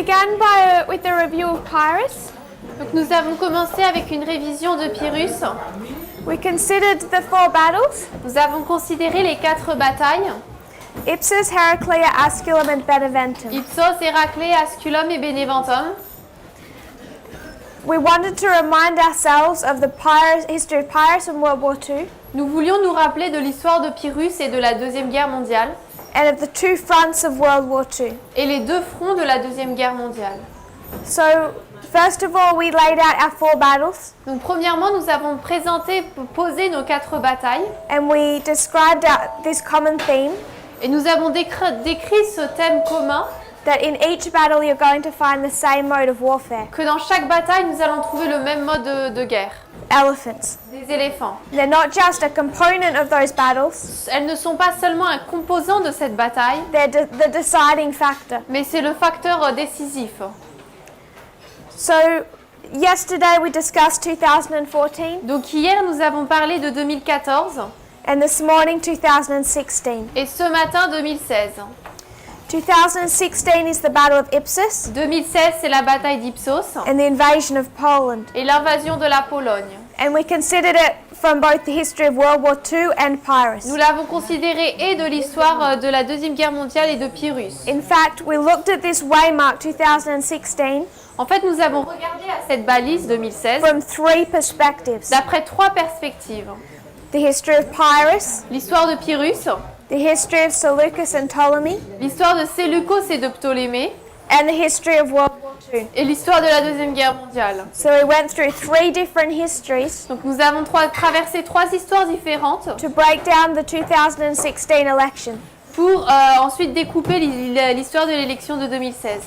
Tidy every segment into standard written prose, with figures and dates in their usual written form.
began with a review of Pyrrhus. Donc nous avons commencé avec une révision de Pyrrhus. We considered the 4 battles: Nous avons considéré les 4 batailles. Ipsus, Heraclea, Asculum, and Beneventum. Ipsos, Héraclée, Asculum et Beneventum. We wanted to remind ourselves of the history of Pyrrhus in World War II Nous voulions nous rappeler de l'histoire de Pyrrhus et de la Deuxième Guerre mondiale and of the 2 fronts of World War II. et les 2 fronts de la Deuxième Guerre mondiale. So, first of all, we laid out our 4 battles Donc premièrement, nous avons posé nos 4 batailles and we described this common theme et nous avons décrit ce thème commun that in each battle you're going to find the same mode of warfare: que dans chaque bataille, nous allons trouver le même mode de guerre. elephants. Des éléphants. They're not just a component of those battles, Elles ne sont pas seulement un composant de cette bataille, they're the deciding factor. mais c'est le facteur décisif. So, yesterday we discussed 2014 Donc hier, nous avons parlé de 2014 and this morning 2016. et ce matin 2016. 2016 is the Battle of Ipsus 2016, c'est la bataille d'Ipsos and the invasion of Poland. et l'invasion de la Pologne. And we considered it from both the history of World War II and Pyrrhus. Nous l'avons considéré et de l'histoire de la Deuxième Guerre mondiale et de Pyrrhus. In fact, we looked at this waymark 2016 En fait, nous avons regardé à cette balise 2016 from 3 perspectives: d'après 3 perspectives. the history of Pyrrhus, L'histoire de Pyrrhus, the history of Seleucus and Ptolemy, l'histoire de Séleucos et de Ptolémée and the history of World War II. et l'histoire de la Deuxième Guerre mondiale. So we went through 3 different histories Donc nous avons traversé 3 histoires différentes to break down the 2016 election. pour ensuite découper l'histoire de l'élection de 2016.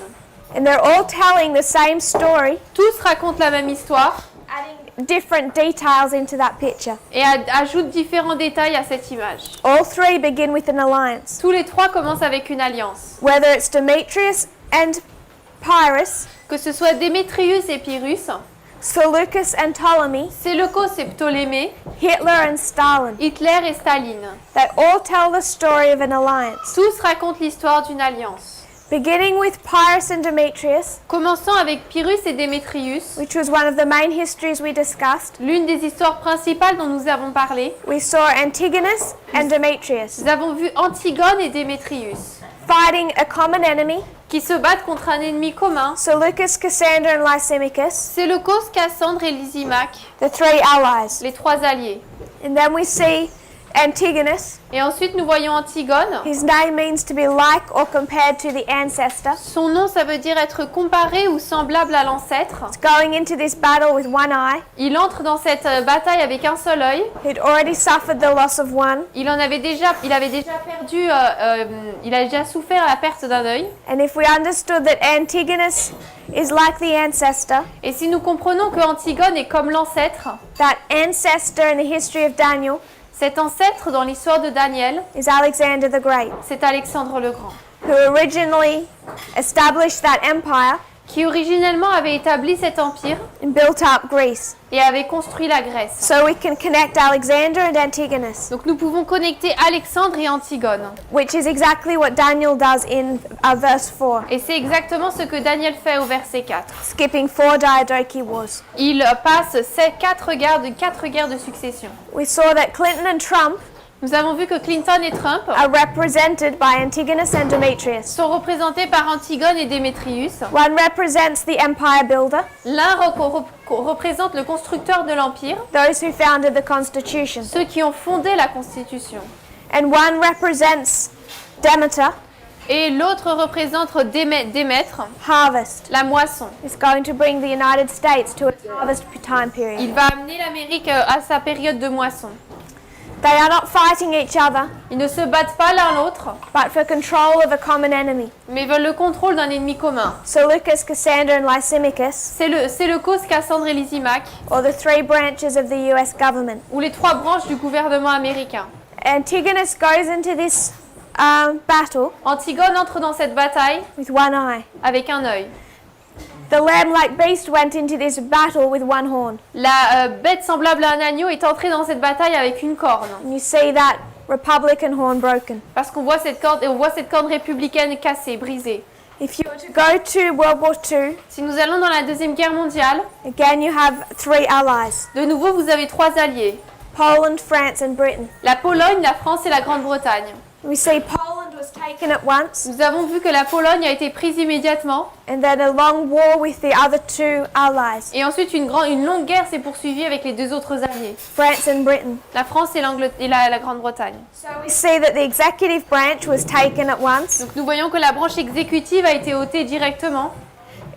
And they're all telling the same story, Tous racontent la même histoire adding different details into that picture. et ajoutent différents détails à cette image. All 3 begin with an alliance. Tous les 3 commencent avec une alliance. Whether it's Demetrius and Pyrrhus, Que ce soit Démétrius et Pyrrhus, Seleucus and Ptolemy, Séleucos et Ptolémée, Hitler and Stalin, Hitler et Staline. they all tell the story of an alliance. Tous racontent l'histoire d'une alliance. Beginning with Pyrrhus and Demetrius, Commençons avec Pyrrhus et Démétrius, which was one of the main histories we discussed, l'une des histoires principales dont nous avons parlé. we saw Antigonus and Demetrius Nous avons vu Antigone et Démétrius fighting a common enemy, qui se battent contre un ennemi commun. Seleucus, Cassander, and Lysimachus, Séleucos, Cassandre et Lysimaque, the 3 allies. les 3 alliés. And then we see Antigonus. Et ensuite nous voyons Antigone. His name means to be like or compared to the ancestor. Son nom, ça veut dire être comparé ou semblable à l'ancêtre. Going into this battle with one eye, Il entre dans cette bataille avec un seul œil. he'd already suffered the loss of one, Il avait déjà perdu, il a déjà souffert la perte d'un œil. and if we understood that Antigonus is like the ancestor, Et si nous comprenons que Antigone est comme l'ancêtre, that ancestor in the history of Daniel cet ancêtre dans l'histoire de Daniel, is Alexander the Great, c'est Alexandre le Grand, who originally established that empire qui originellement avait établi cet empire and built up Greece. et avait construit la Grèce. So we can connect Alexander and Antigonus, Donc nous pouvons connecter Alexandre et Antigone. which is exactly what Daniel does in verse 4, Et c'est exactement ce que Daniel fait au verset 4. skipping 4 Diadochi wars. Il passe 4 guerres de succession. We saw that Clinton and Trump Nous avons vu que Clinton et Trump are represented by Antigonus and Demetrius. sont représentés par Antigone et Démétrius. One represents the empire builder, L'un représente le constructeur de l'empire, those who founded the Constitution, ceux qui ont fondé la Constitution. and one represents Demeter, Et l'autre représente Démètre, harvest. la moisson. It's going to bring the United States to its harvest time period. Il va amener l'Amérique à sa période de moisson. They are not fighting each other, Ils ne se battent pas l'un l'autre, but for control of a common enemy. mais veulent le contrôle d'un ennemi commun. Seleucus, Cassander, and Lysimachus, C'est le cause Cassandre et Lysimaque, or the 3 branches of the US government. ou les 3 branches du gouvernement américain. Antigonus goes into this battle Antigone entre dans cette bataille with one eye. avec un œil. The lamb-like beast went into this battle with one horn. La bête semblable à un agneau est entrée dans cette bataille avec une corne. And you see that Republican horn broken. Parce qu'on voit cette corne républicaine cassée, brisée. If you were to go to World War II, Si nous allons dans la Deuxième Guerre mondiale, again you have three allies, de nouveau vous avez trois alliés. Poland, France and Britain. La Pologne, la France et la Grande-Bretagne. We see Poland was taken at once Nous avons vu que la Pologne a été prise immédiatement and then a long war with the other two allies, et ensuite une longue guerre s'est poursuivie avec les deux autres alliés, France and Britain. la France et la Grande-Bretagne. So we see that the executive branch was taken at once Donc nous voyons que la branche exécutive a été ôtée directement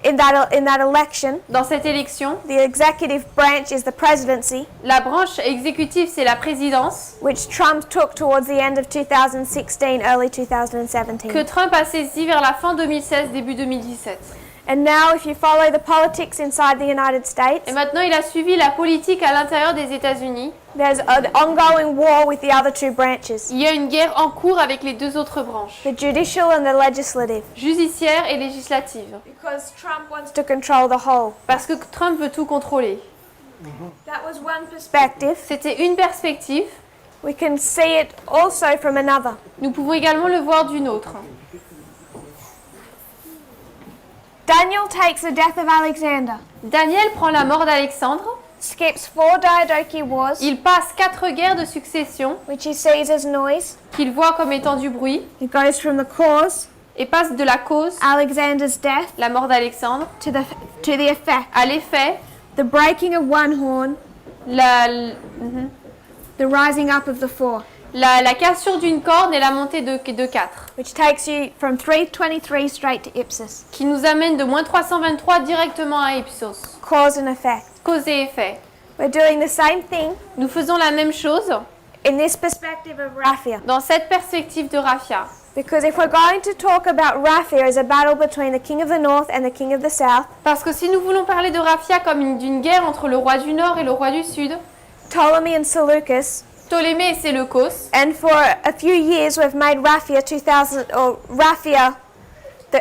in that election. dans cette élection. The executive branch is the presidency, La branche exécutive, c'est la présidence which Trump took towards the end of 2016, early que 2017. Trump a saisie vers la fin 2016, début 2017. And now if you follow the politics inside the United States, Et maintenant, il a suivi la politique à l'intérieur des États-Unis. there's an ongoing war with the other two branches, Il y a une guerre en cours avec les deux autres branches, the judicial and the legislative, judiciaire et législative, because Trump wants to control the whole. parce que Trump veut tout contrôler. That was one perspective. C'était une perspective. We can see it also from another. Nous pouvons également le voir d'une autre. Daniel takes the death of Alexander, Daniel prend la mort d'Alexandre. skips 4 Diadochi wars, Il passe 4 guerres de succession which he sees as noise. qu'il voit comme étant du bruit He goes from the cause, et passe de la cause, Alexander's death, la mort d'Alexandre, to the effect, à l'effet, the breaking of one horn, the rising up of the four, la cassure d'une corde et la montée de 4, which takes you from 323 straight to Ipsos. qui nous amène de moins 323 directement à Ipsos. Cause and effect. Cause et effet. We're doing the same thing Nous faisons la même chose in this perspective of Raphia. dans cette perspective de Raphia. Because if we're going to talk about Raphia as a battle between the king of the north and the king of the south, Parce que si nous voulons parler de Raphia comme d'une guerre entre le roi du Nord et le roi du Sud, Ptolemy and Seleucus, Ptolémée et Séleucos, and for a few years we've made Raphia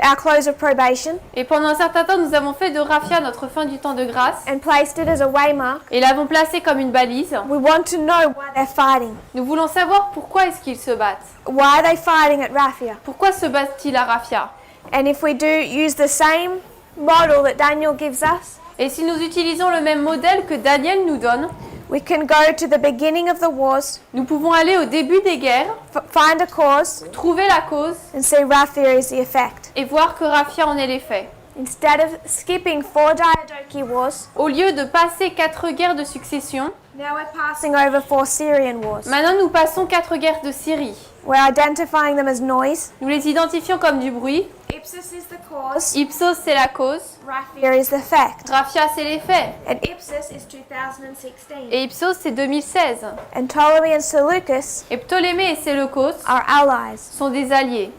our close of probation et pendant un certain temps nous avons fait de Raphia notre fin du temps de grâce and placed it as a waymark, et l'avons placé comme une balise. we want to know why they're fighting. Nous voulons savoir pourquoi est-ce qu'ils se battent. Why are they fighting at Raphia? Pourquoi se battent-ils à Raphia? And if we do use the same model that Daniel gives us, Et si nous utilisons le même modèle que Daniel nous donne, we can go to the beginning of the wars, nous pouvons aller au début des guerres, find a cause, trouver la cause and see Raphia is the effect. et voir que Raphia en est l'effet. Instead of skipping 4 Diadochi wars, Au lieu de passer 4 guerres de succession, now we're passing over 4 Syrian wars. maintenant nous passons 4 guerres de Syrie. We're identifying them as noise. Nous les identifions comme du bruit. Ipsos is the cause, Ipsos, c'est la cause. Raphia is the effect. Raphia, c'est l'effet. And Ipsos is 2016. Et Ipsos, c'est 2016. And Ptolemy and Seleucus Et Ptolémée et Séleucos are allies. sont des alliés.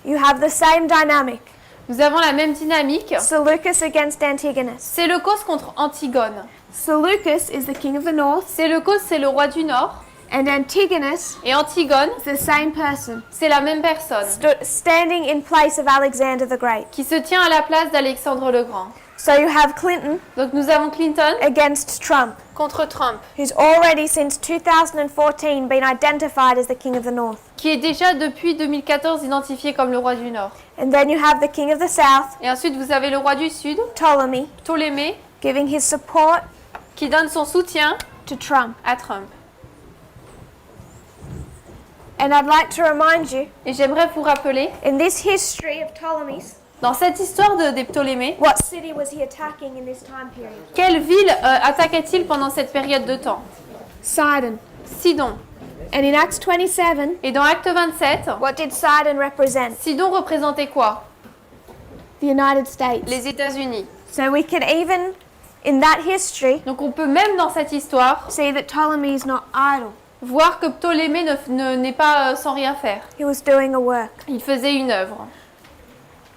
You have the same dynamic. Nous avons la même dynamique. Seleucus against Antigonus. Séleucos contre Antigone. Seleucus is the king of the north, Séleucos, c'est le roi du Nord. and Antigonus Et Antigone, is the same person, c'est la même personne standing in place of Alexander the Great. qui se tient à la place d'Alexandre le Grand. So you have Clinton Donc nous avons Clinton against Trump, contre Trump, who's already since 2014 been identified as the king of the north. qui est déjà depuis 2014 identifié comme le roi du Nord. And then you have the king of the south, Et ensuite vous avez le roi du Sud, Ptolemy, Ptolémée, giving his support qui donne son soutien to Trump. à Trump. And I'd like to remind you, Et j'aimerais vous rappeler, in this history of Ptolemies, dans cette histoire des Ptolémées, what city was he attacking in this time period? quelle ville attaquait-il pendant cette période de temps? Sidon. Sidon. And in Acts 27, Et dans Acte 27, what did Sidon represent? Sidon représentait quoi? The United States. Les États-Unis. So we can even, in that history, Donc on peut même dans cette histoire see that Ptolemy is not idle. voir que Ptolémée n'est pas sans rien faire. He was doing a work. Il faisait une œuvre.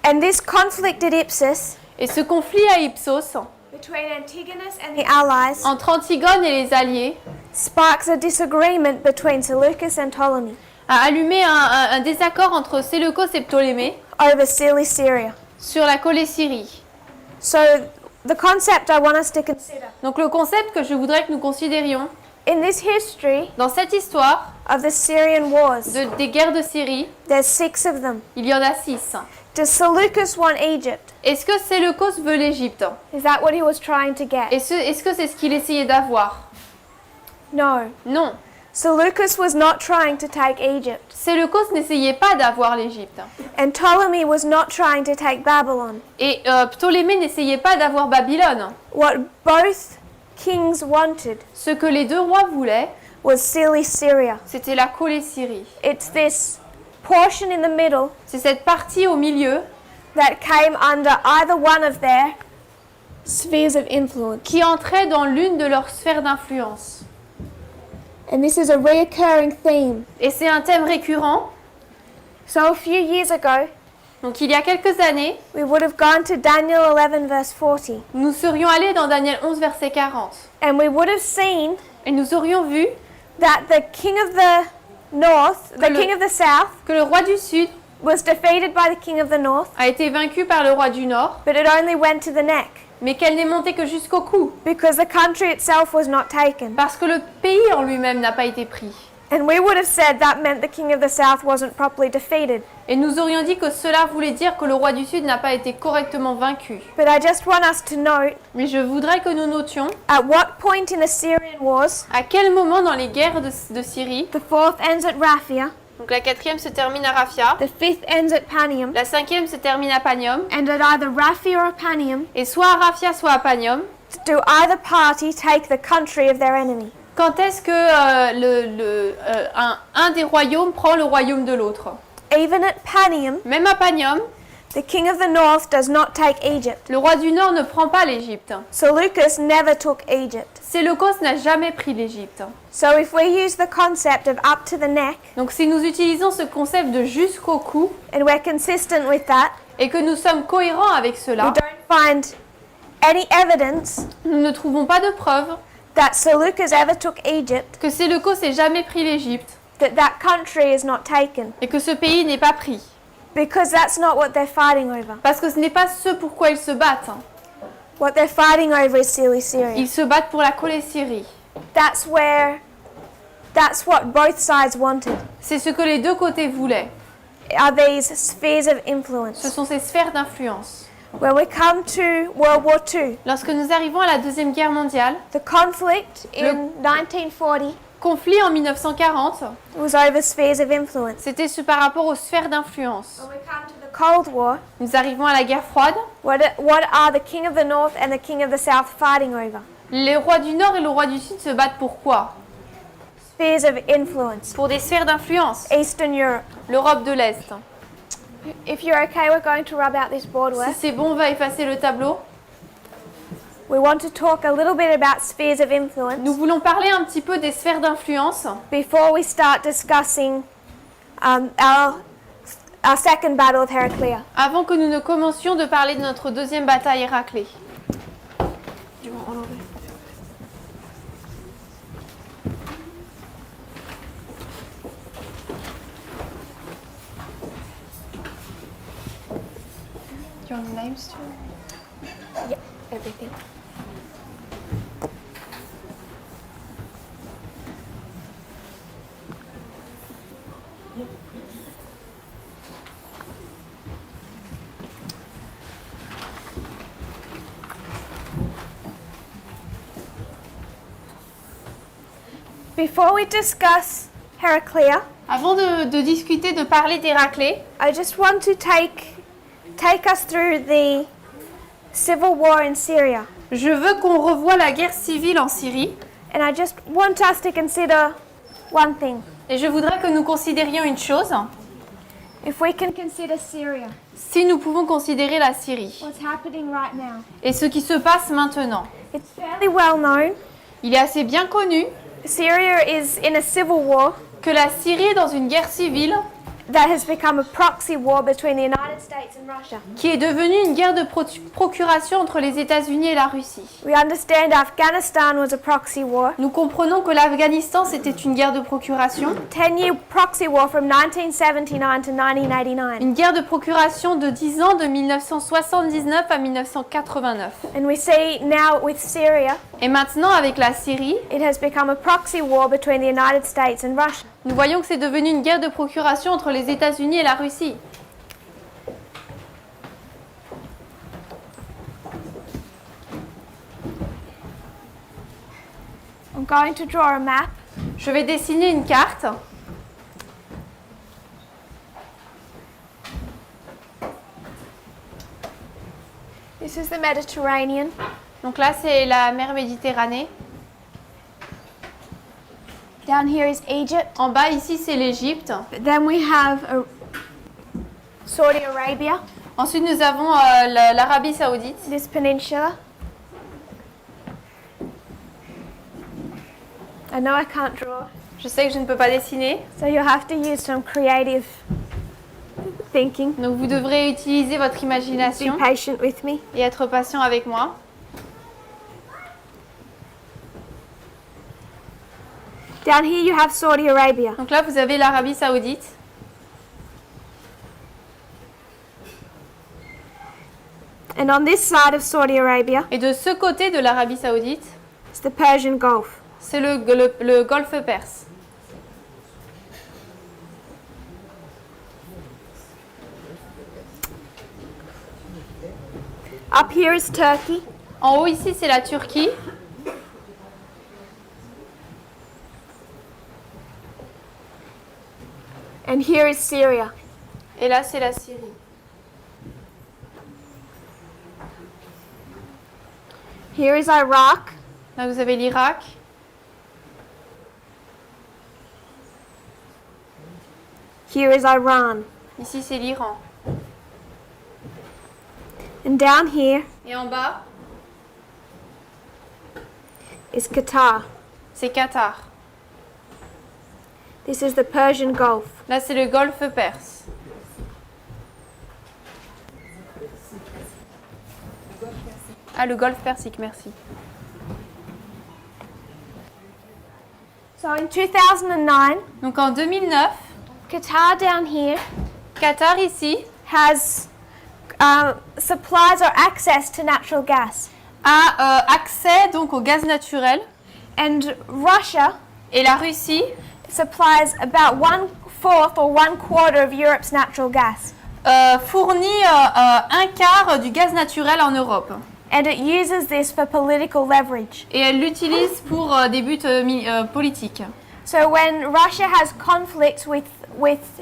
And this conflict at Ipsos Et ce conflit à Ipsos, between Antigonus and the allies entre Antigone et les alliés, sparks a disagreement between Seleucus and Ptolemy a allumé un désaccord entre Séleucos et Ptolémée over Syria. sur la Colée-Syrie. So the concept I want us to consider Donc le concept que je voudrais que nous considérions in this history dans cette histoire of the Syrian wars, des guerres de Syrie, there's 6 of them. il y en a 6. Does Seleucus want Egypt? Est-ce que Séleucos veut l'Égypte? Is that what he was trying to get? Est-ce que c'est ce qu'il essayait d'avoir? No. Non. Seleucus was not trying to take Egypt, Séleucos n'essayait pas d'avoir l'Égypte. and Ptolemy was not trying to take Babylon. Et Ptolémée n'essayait pas d'avoir Babylone. What both kings wanted Ce que les deux rois voulaient, was Syria. c'était la Colésyrie. It's this portion in the middle C'est cette partie au milieu that came under either one of their spheres of influence. qui entrait dans l'une de leurs sphères d'influence. And this is a reoccurring theme. Et c'est un thème récurrent. So a few years ago, Donc il y a quelques années, we would have gone to Daniel 11 verse 40, nous serions allés dans Daniel 11, verset 40. and we would have seen Et nous aurions vu that the king of the north, the Que le- king of the south, que le roi du Sud was defeated by the king of the north, a été vaincu par le roi du Nord, but it only went to the neck mais qu'elle n'est montée que jusqu'au cou, because the country itself was not taken. parce que le pays en lui-même n'a pas été pris. And we would have said that meant the king of the south wasn't properly defeated. Et nous aurions dit que cela voulait dire que le roi du Sud n'a pas été correctement vaincu. But I just want us to note Mais je voudrais que nous notions at what point in the Syrian wars, à quel moment dans les guerres de Syrie, the fourth ends at Raphia, donc la 4e se termine à Raphia, the fifth ends at Panium, la 5e se termine à Panium, and at either Raphia or Panium, et soit à Raphia soit à Panium, do either party take the country of their enemy? quand est-ce que un des royaumes prend le royaume de l'autre? Even at Panium, Même à Panium, the king of the north does not take Egypt. le roi du Nord ne prend pas l'Égypte. Seleucus never took Egypt. Séleucos n'a jamais pris l'Égypte. So if we use the concept of up to the neck, Donc si nous utilisons ce concept de jusqu'au cou and we're consistent with that, et que nous sommes cohérents avec we cela, don't find any evidence nous ne trouvons pas de preuve that Seleucus ever took Egypt, que Séleucos ait jamais pris l'Égypte that country is not taken. et que ce pays n'est pas pris. Because that's not what they're fighting over. Parce que ce n'est pas ce pourquoi ils se battent. What they're fighting over is Syria. Ils se battent pour la Colésyrie. That's what both sides wanted, C'est ce que les deux côtés voulaient. are these spheres of Ce influence. sont ces sphères d'influence. When we come to World War II, Lorsque nous arrivons à la Deuxième Guerre mondiale, the conflict in 1940 conflit en 1940, was over spheres of influence. c'était par rapport aux sphères d'influence. When we come to the Cold War, Nous arrivons à la guerre froide. what are the king of the north and the king of the south fighting over? Les rois du Nord et le roi du Sud se battent pour quoi? Spheres of influence. Pour des sphères d'influence. Eastern Europe. L'Europe de l'Est. If you're okay, we're going to rub out this board Si work. c'est bon, on va effacer le tableau. We want to talk a little bit about spheres of influence Nous voulons parler un petit peu des sphères d'influence before we start discussing our second battle of Heraclea. avant que nous ne commencions de parler de notre deuxième bataille Héraclée. Your names too? Yeah, everything. Before we discuss Heraclea, Avant de discuter, de parler d'Héraclée, I just want to take us through the civil war in Syria. je veux qu'on revoie la guerre civile en Syrie And I just want us to consider one thing. et je voudrais que nous considérions une chose. If we can consider Syria, Si nous pouvons considérer la Syrie what's happening right now. et ce qui se passe maintenant, It's fairly well known. il est assez bien connu Syria is in a civil war que la Syrie est dans une guerre civile that has become a proxy war between the United States and Russia. qui est devenue une guerre de procuration entre les États-Unis et la Russie. We understand Afghanistan was a proxy war. Nous comprenons que l'Afghanistan c'était une guerre de procuration, 10-year proxy war from 1979 to 1989. une guerre de procuration de 10 ans de 1979 à 1989. And we see now with Syria, Et maintenant avec la Syrie, it has become a proxy war between the United States and Russia. nous voyons que c'est devenu une guerre de procuration entre les États-Unis et la Russie. going to draw a map. Je vais dessiner une carte. This is the Mediterranean. Donc là, c'est la mer Méditerranée. Down here is Egypt. En bas, ici, c'est l'Égypte. But then we have Saudi Arabia, Ensuite, nous avons l'Arabie Saoudite. this peninsula. I know I can't draw, Je sais que je ne peux pas dessiner, so you'll have to use some creative thinking. donc vous devrez utiliser votre Be imagination patient with me. et être patient avec moi. Down here you have Saudi Arabia. Donc là, vous avez l'Arabie Saoudite. And on this side of Saudi Arabia Et de ce côté de l'Arabie Saoudite, is the Persian Gulf. c'est le golfe Perse. Up here is Turkey. En haut, ici, c'est la Turquie. And here is Syria. Et là, c'est la Syrie. Here is Iraq. Là, vous avez l'Irak. Here is Iran. Ici, c'est l'Iran. And down here Et en bas, is Qatar. c'est Qatar. This is the Persian Gulf. Là, c'est le golfe Perse. Ah, le golfe Persique, merci. So in 2009, Donc en 2009, Qatar down here Qatar ici has supplies or access to natural gas. a accès donc au gaz naturel And Russia et la Russie supplies about 1/4 or 1/4 of Europe's natural gas. fournit un quart du gaz naturel en Europe. And it uses this for political leverage. Et elle l'utilise pour des buts politiques. So when Russia has conflicts with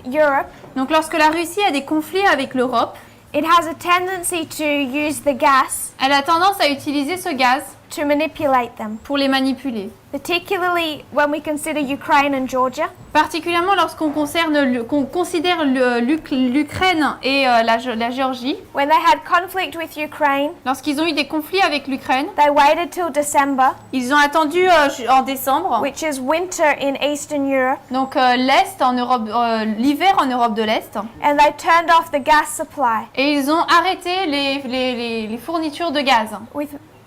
Europe, Donc lorsque la Russie a des conflits avec l'Europe, it has a tendency to use the gas elle a tendance à utiliser ce gaz to manipulate them, pour les manipuler. particularly when we consider Ukraine and Georgia. Particulièrement lorsqu'on considère l'Ukraine et la Géorgie. When they had conflict with Ukraine, Lorsqu'ils ont eu des conflits avec l'Ukraine, they waited till December, ils ont attendu en décembre, which is winter in Eastern Europe, donc l'Est en Europe, l'hiver en Europe de l'Est, and they turned off the gas supply, et ils ont arrêté les fournitures de gaz.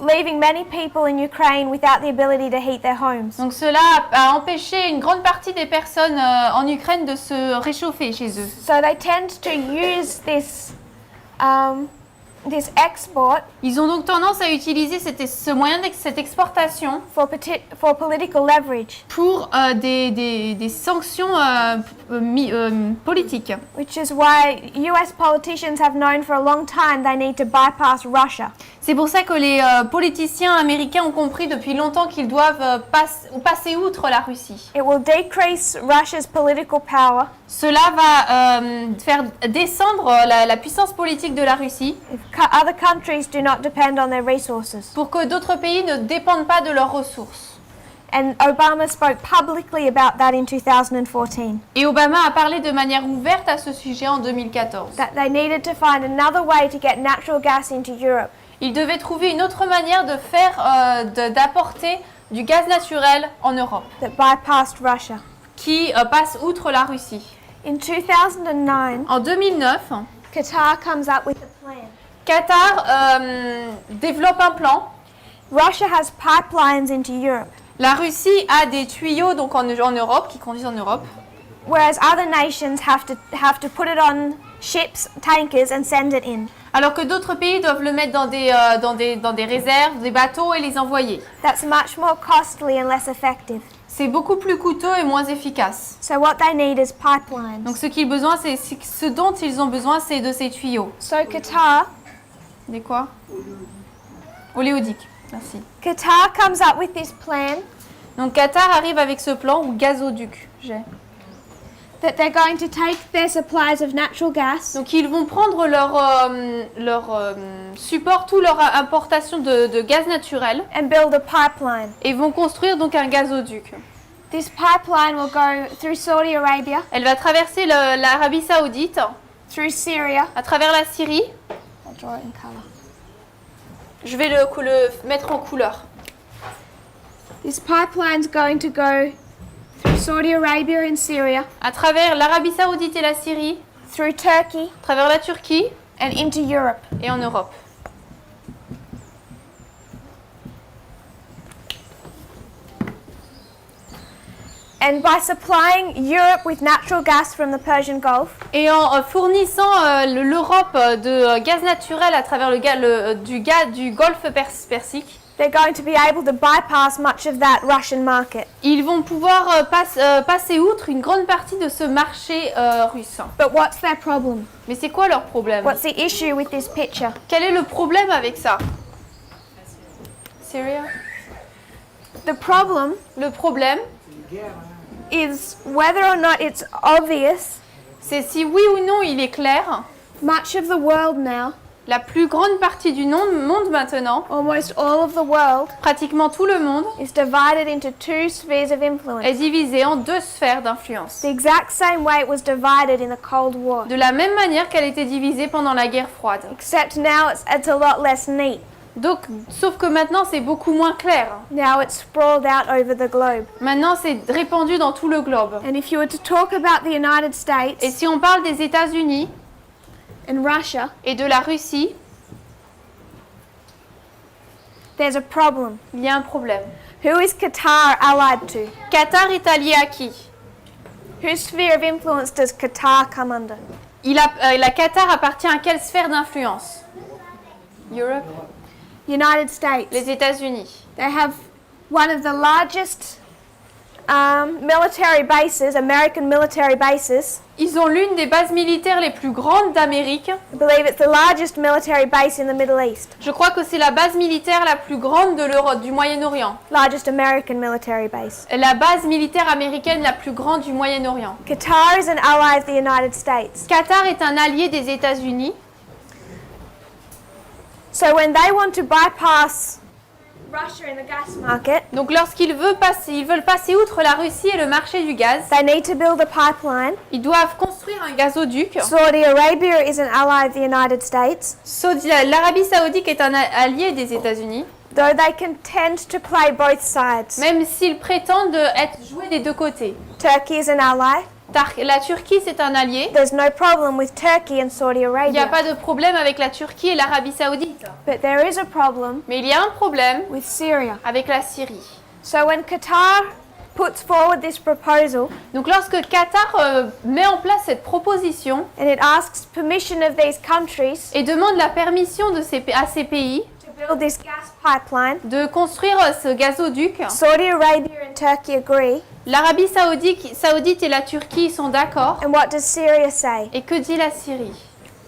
leaving many people in Ukraine without the ability to heat their homes. Donc cela a empêché une grande partie des personnes en Ukraine de se réchauffer chez eux. So they tend to use this export Ils ont donc tendance à utiliser ce moyen cette exportation for political leverage, pour des sanctions politiques. which is why US politicians have known for a long time they need to bypass Russia. C'est pour ça que les politiciens américains ont compris depuis longtemps qu'ils doivent passer outre la Russie. It will decrease Russia's political power Cela va faire descendre la puissance politique de la Russie if other countries do not depend on their resources. pour que d'autres pays ne dépendent pas de leurs ressources. And Obama spoke publicly about that in 2014, Et Obama a parlé de manière ouverte à ce sujet en 2014. that they needed to find another way to get natural gas into Europe. Il devait trouver une autre manière de faire, d'apporter du gaz naturel en Europe, That bypassed Russia. qui passe outre la Russie. In 2009, En 2009, Qatar comes up with a plan. Qatar développe un plan. Russia has pipelines into Europe, La Russie a des tuyaux donc en Europe, qui conduisent en Europe, whereas other nations have to put it on ships, tankers, and send it in. alors que d'autres pays doivent le mettre dans des réserves, des bateaux et les envoyer. That's much more costly and less effective. C'est beaucoup plus coûteux et moins efficace. So what they need is pipelines. Donc ce dont ils ont besoin, c'est de ces tuyaux. So Qatar Des quoi? Oléoducs, merci. comes up with this plan Donc Qatar arrive avec ce plan, ou gazoduc. that they're going to take their supplies of natural gas Donc ils vont prendre leur support, toute leur importation de gaz naturel, and build a pipeline. et vont construire donc un gazoduc. This pipeline will go through Saudi Arabia, Elle va traverser l'Arabie Saoudite, through Syria. à travers la Syrie. I'll draw it in color. Je vais le mettre en couleur. This pipeline's going to go through Saudi Arabia and Syria, À travers l'Arabie Saoudite et la Syrie, through Turkey à travers la Turquie and into Europe. et en Europe. And by supplying Europe with natural gas from the Persian Gulf, Et en fournissant l'Europe de gaz naturel à travers du golfe Persique, they're going to be able to bypass much of that Russian market. ils vont pouvoir passer outre une grande partie de ce marché russe. But what's their problem? Mais c'est quoi leur problème? What's the issue with this picture? Quel est le problème avec ça? Syria? The problem Le problème, is whether or not it's obvious, c'est si oui ou non il est clair, much of the world now, la plus grande partie du monde maintenant, almost all of the world, pratiquement tout le monde, is divided into two spheres of influence. est divisé en deux sphères d'influence. The exact same way it was divided in the Cold War, De la même manière qu'elle était divisée pendant la guerre froide. except now it's a lot less neat. Donc, sauf que maintenant c'est beaucoup moins clair. Now it's sprawled out over the globe. Maintenant c'est répandu dans tout le globe. And if you were to talk about the United Et States si on parle des États-Unis and Russia, et de la Russie, there's a problem. il y a un problème. Who is Qatar allied to? Qatar est allié à qui? Whose sphere of influence does Qatar come under? La Qatar appartient à quelle sphère d'influence? Europe? United States. Les États-Unis. They have one of the largest military bases, American military bases. Ils ont l'une des bases militaires les plus grandes d'Amérique. I believe it's the largest military base in the Middle East. Je crois que c'est la base militaire la plus grande de l'Europe, du Moyen-Orient. Largest American military base. La base militaire américaine la plus grande du Moyen-Orient. Qatar is an ally of the United States. Qatar est un allié des États-Unis. So when they want to bypass Russia in the gas market, Donc lorsqu'ils veulent passer outre la Russie et le marché du gaz, they need to build a pipeline. ils doivent construire un gazoduc. Saudi Arabia is an ally of the United States, L'Arabie Saoudite est un allié des États-Unis, though they can tend to play both sides. même s'ils prétendent être joués des deux côtés. Turkey is an ally. La Turquie, c'est un allié. There's no problem with Turkey and Saudi Il n'y a Arabia. pas de problème avec la Turquie et l'Arabie Saoudite. But there is a problem Mais il y a un problème with Syria. avec la Syrie. So when Qatar puts forward this proposal Donc lorsque Qatar met en place cette proposition and it asks permission of these countries et demande la permission à ces pays to build this gas pipeline, de construire ce gazoduc, Saudi Arabia and Turkey agree. l'Arabie Saoudite et la Turquie sont d'accord. And what does Syria say? Et que dit la Syrie?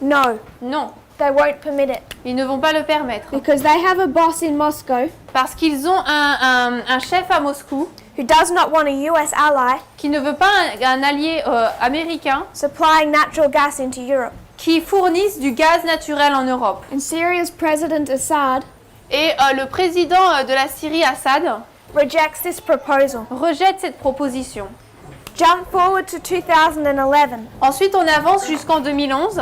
No, Non, they won't permit it. ils ne vont pas le permettre. Because they have a boss in Moscow Parce qu'ils ont un chef à Moscou who does not want a US ally qui ne veut pas un allié américain supplying natural gas into Europe. qui fournisse du gaz naturel en Europe. And Syria's President Assad Et le président de la Syrie, Assad, rejects this proposal. rejette cette proposition. Jump forward to 2011. Ensuite, on avance jusqu'en 2011.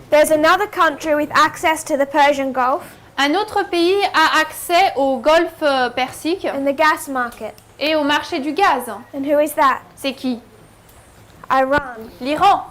There's another country with access to the Persian Gulf Un autre pays a accès au golfe Persique and the gas market. et au marché du gaz. And who is that? C'est qui? Iran. L'Iran.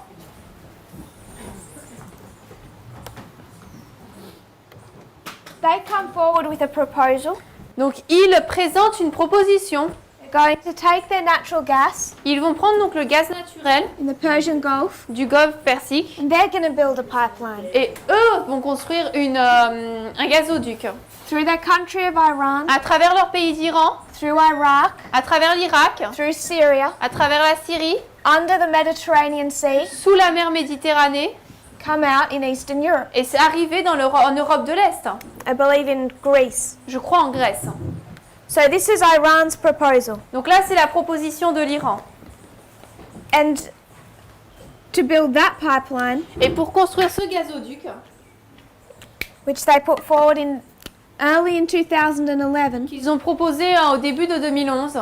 They come forward with a proposal. Donc, ils présentent une proposition. They're going to take their natural gas Ils vont prendre donc le gaz naturel in the Persian Gulf du golfe Persique and they're going to build a pipeline et eux vont construire un gazoduc through their country of Iran, à travers leur pays d'Iran, through Iraq, à travers l'Irak, through Syria, à travers la Syrie, under the Mediterranean Sea, sous la mer Méditerranée come out in Eastern Europe. et c'est arrivé en Europe de l'Est. I believe in Greece. Je crois en Grèce. So this is Iran's proposal. Donc là, c'est la proposition de l'Iran. And to build that pipeline, Et pour construire ce gazoduc, which they put forward early in 2011, qu'ils ont proposé au début de 2011,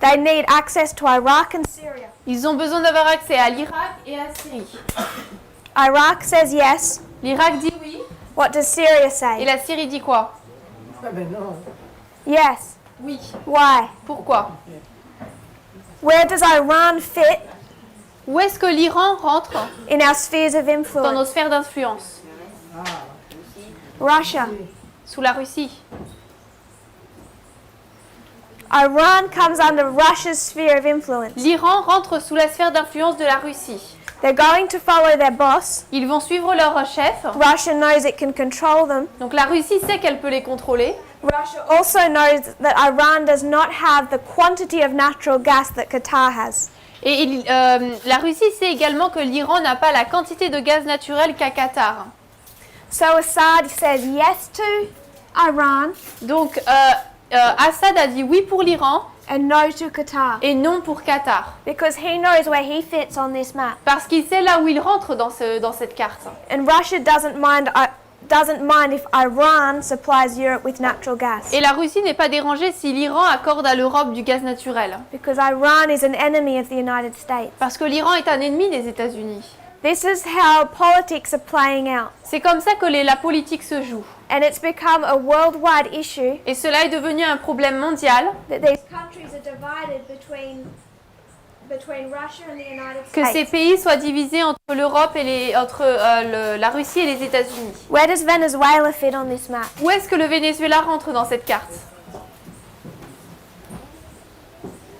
they need access to Iraq and Syria. ils ont besoin d'avoir accès à l'Irak et à la Syrie. Iraq says yes. L'Irak dit oui, What does Syria et say? la Syrie dit quoi? Ah ben non. Oui. Yes. Why? Pourquoi? Where does Iran fit Où est-ce que l'Iran rentre in our spheres of dans nos influence? sphères d'influence? Russia. Sous la Russie. Iran comes under Russia's sphere of influence. L'Iran rentre sous la sphère d'influence de la Russie. They're going to follow their boss. Ils vont suivre leur chef. Russia knows it can control them. Donc la Russie sait qu'elle peut les contrôler. Russia also knows that Iran does not have the quantity of natural gas that Qatar has. Et la Russie sait également que l'Iran n'a pas la quantité de gaz naturel qu'a Qatar. So Assad says yes to Iran Donc Assad a dit oui pour l'Iran and no to Qatar et non pour Qatar. because he knows where he fits on this map. Parce qu'il sait là où il rentre dans cette carte. And Russia doesn't mind if Iran supplies Europe with natural gas Et la Russie n'est pas dérangée si l'Iran accorde à l'Europe du gaz naturel. because Iran is an enemy of the United States. Parce que l'Iran est un ennemi des États-Unis. This is how politics are playing out, C'est comme ça que la politique se joue. and it's become a worldwide issue Et cela est devenu un problème mondial, that these countries are divided between Russia and the United que ces States. pays soient divisés entre l'Europe et la Russie et les États-Unis. Where does Venezuela fit on this map? Où est-ce que le Venezuela rentre dans cette carte?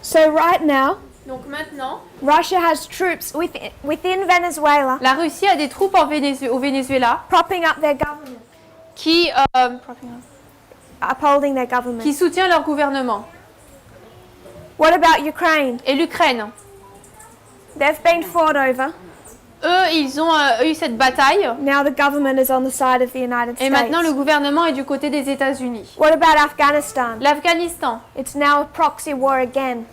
So right now, Donc maintenant, Russia has troops within Venezuela la Russie a des troupes au Venezuela propping up their government, qui upholding their government. soutient leur gouvernement. What about Ukraine? Et l'Ukraine, They've been fought over. eux, ils ont eu cette bataille. Now the government is on the side of the United Et States. maintenant, le gouvernement est du côté des États-Unis. What about Afghanistan? L'Afghanistan, It's now a proxy war again.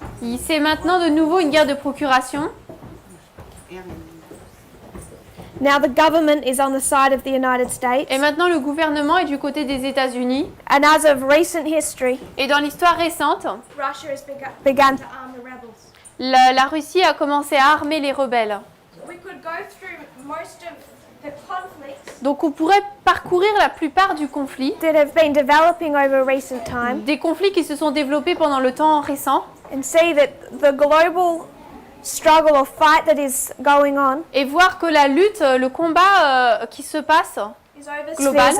c'est maintenant de nouveau une guerre de procuration. Now the government is on the side of the United States. Et maintenant, le gouvernement est du côté des États-Unis. And as of recent history, Et dans l'histoire récente, Russia has begun to arm the rebels. la Russie a commencé à armer les rebelles. We could go through most of the conflicts Donc on pourrait parcourir la plupart du conflit, that have been developing over recent time des conflits qui se sont développés pendant le temps récent, and see that the global struggle or fight that is going on et voir que la lutte, le combat qui se passe Global.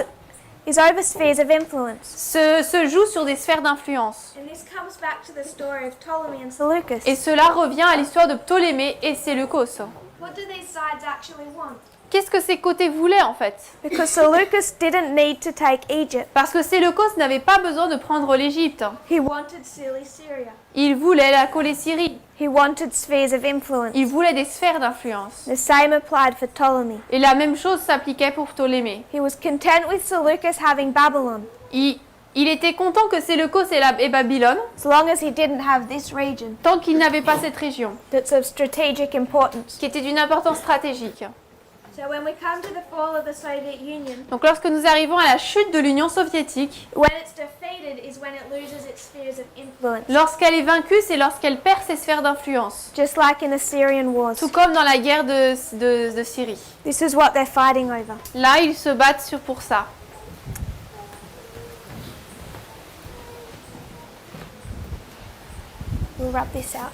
is over spheres of influence. se joue sur des sphères d'influence. And this comes back to the story of Ptolemy and Seleucus. Et cela revient à l'histoire de Ptolémée et Séleucos. What do these sides actually want? Qu'est-ce que ces côtés voulaient en fait? Because Seleucus didn't need to take Egypt. Parce que Séleucos n'avait pas besoin de prendre l'Égypte. He wanted Syria. Il voulait la coller Syrie. He wanted spheres of influence. Il voulait des sphères d'influence. The same applied for Ptolemy. Et la même chose s'appliquait pour Ptolémée. He was content with Seleucus having Babylon, Il était content que Séleucos et Babylone, as long as he didn't have this region tant qu'il n'avait pas cette région, that's of strategic importance. qui était d'une importance stratégique. So when we come to the fall of the Soviet Union, Donc lorsque nous arrivons à la chute de l'Union soviétique, when it's defeated is when it loses its spheres of influence, lorsqu'elle est vaincue, c'est lorsqu'elle perd ses sphères d'influence. just like in the Syrian wars. Tout comme dans la guerre de Syrie. This is what they're fighting over. Là, ils se battent pour ça. We'll rub this out.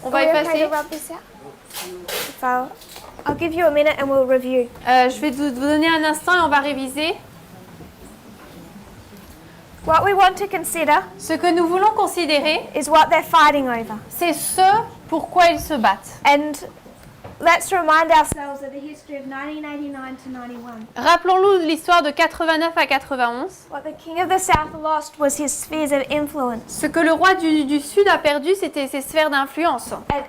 On va Are we okay effacer. to rub this out? If I'll give you a minute and we'll review. Je vais vous donner un instant et on va réviser. What we want to consider Ce que nous voulons considérer, is what they're fighting over. c'est ce pourquoi ils se battent. And let's remind ourselves of the history of 1989 to 91. Rappelons-nous l'histoire de 89 à 91. What the king of the south lost was his spheres of influence. Ce que le roi du Sud a perdu, c'était ses sphères d'influence. And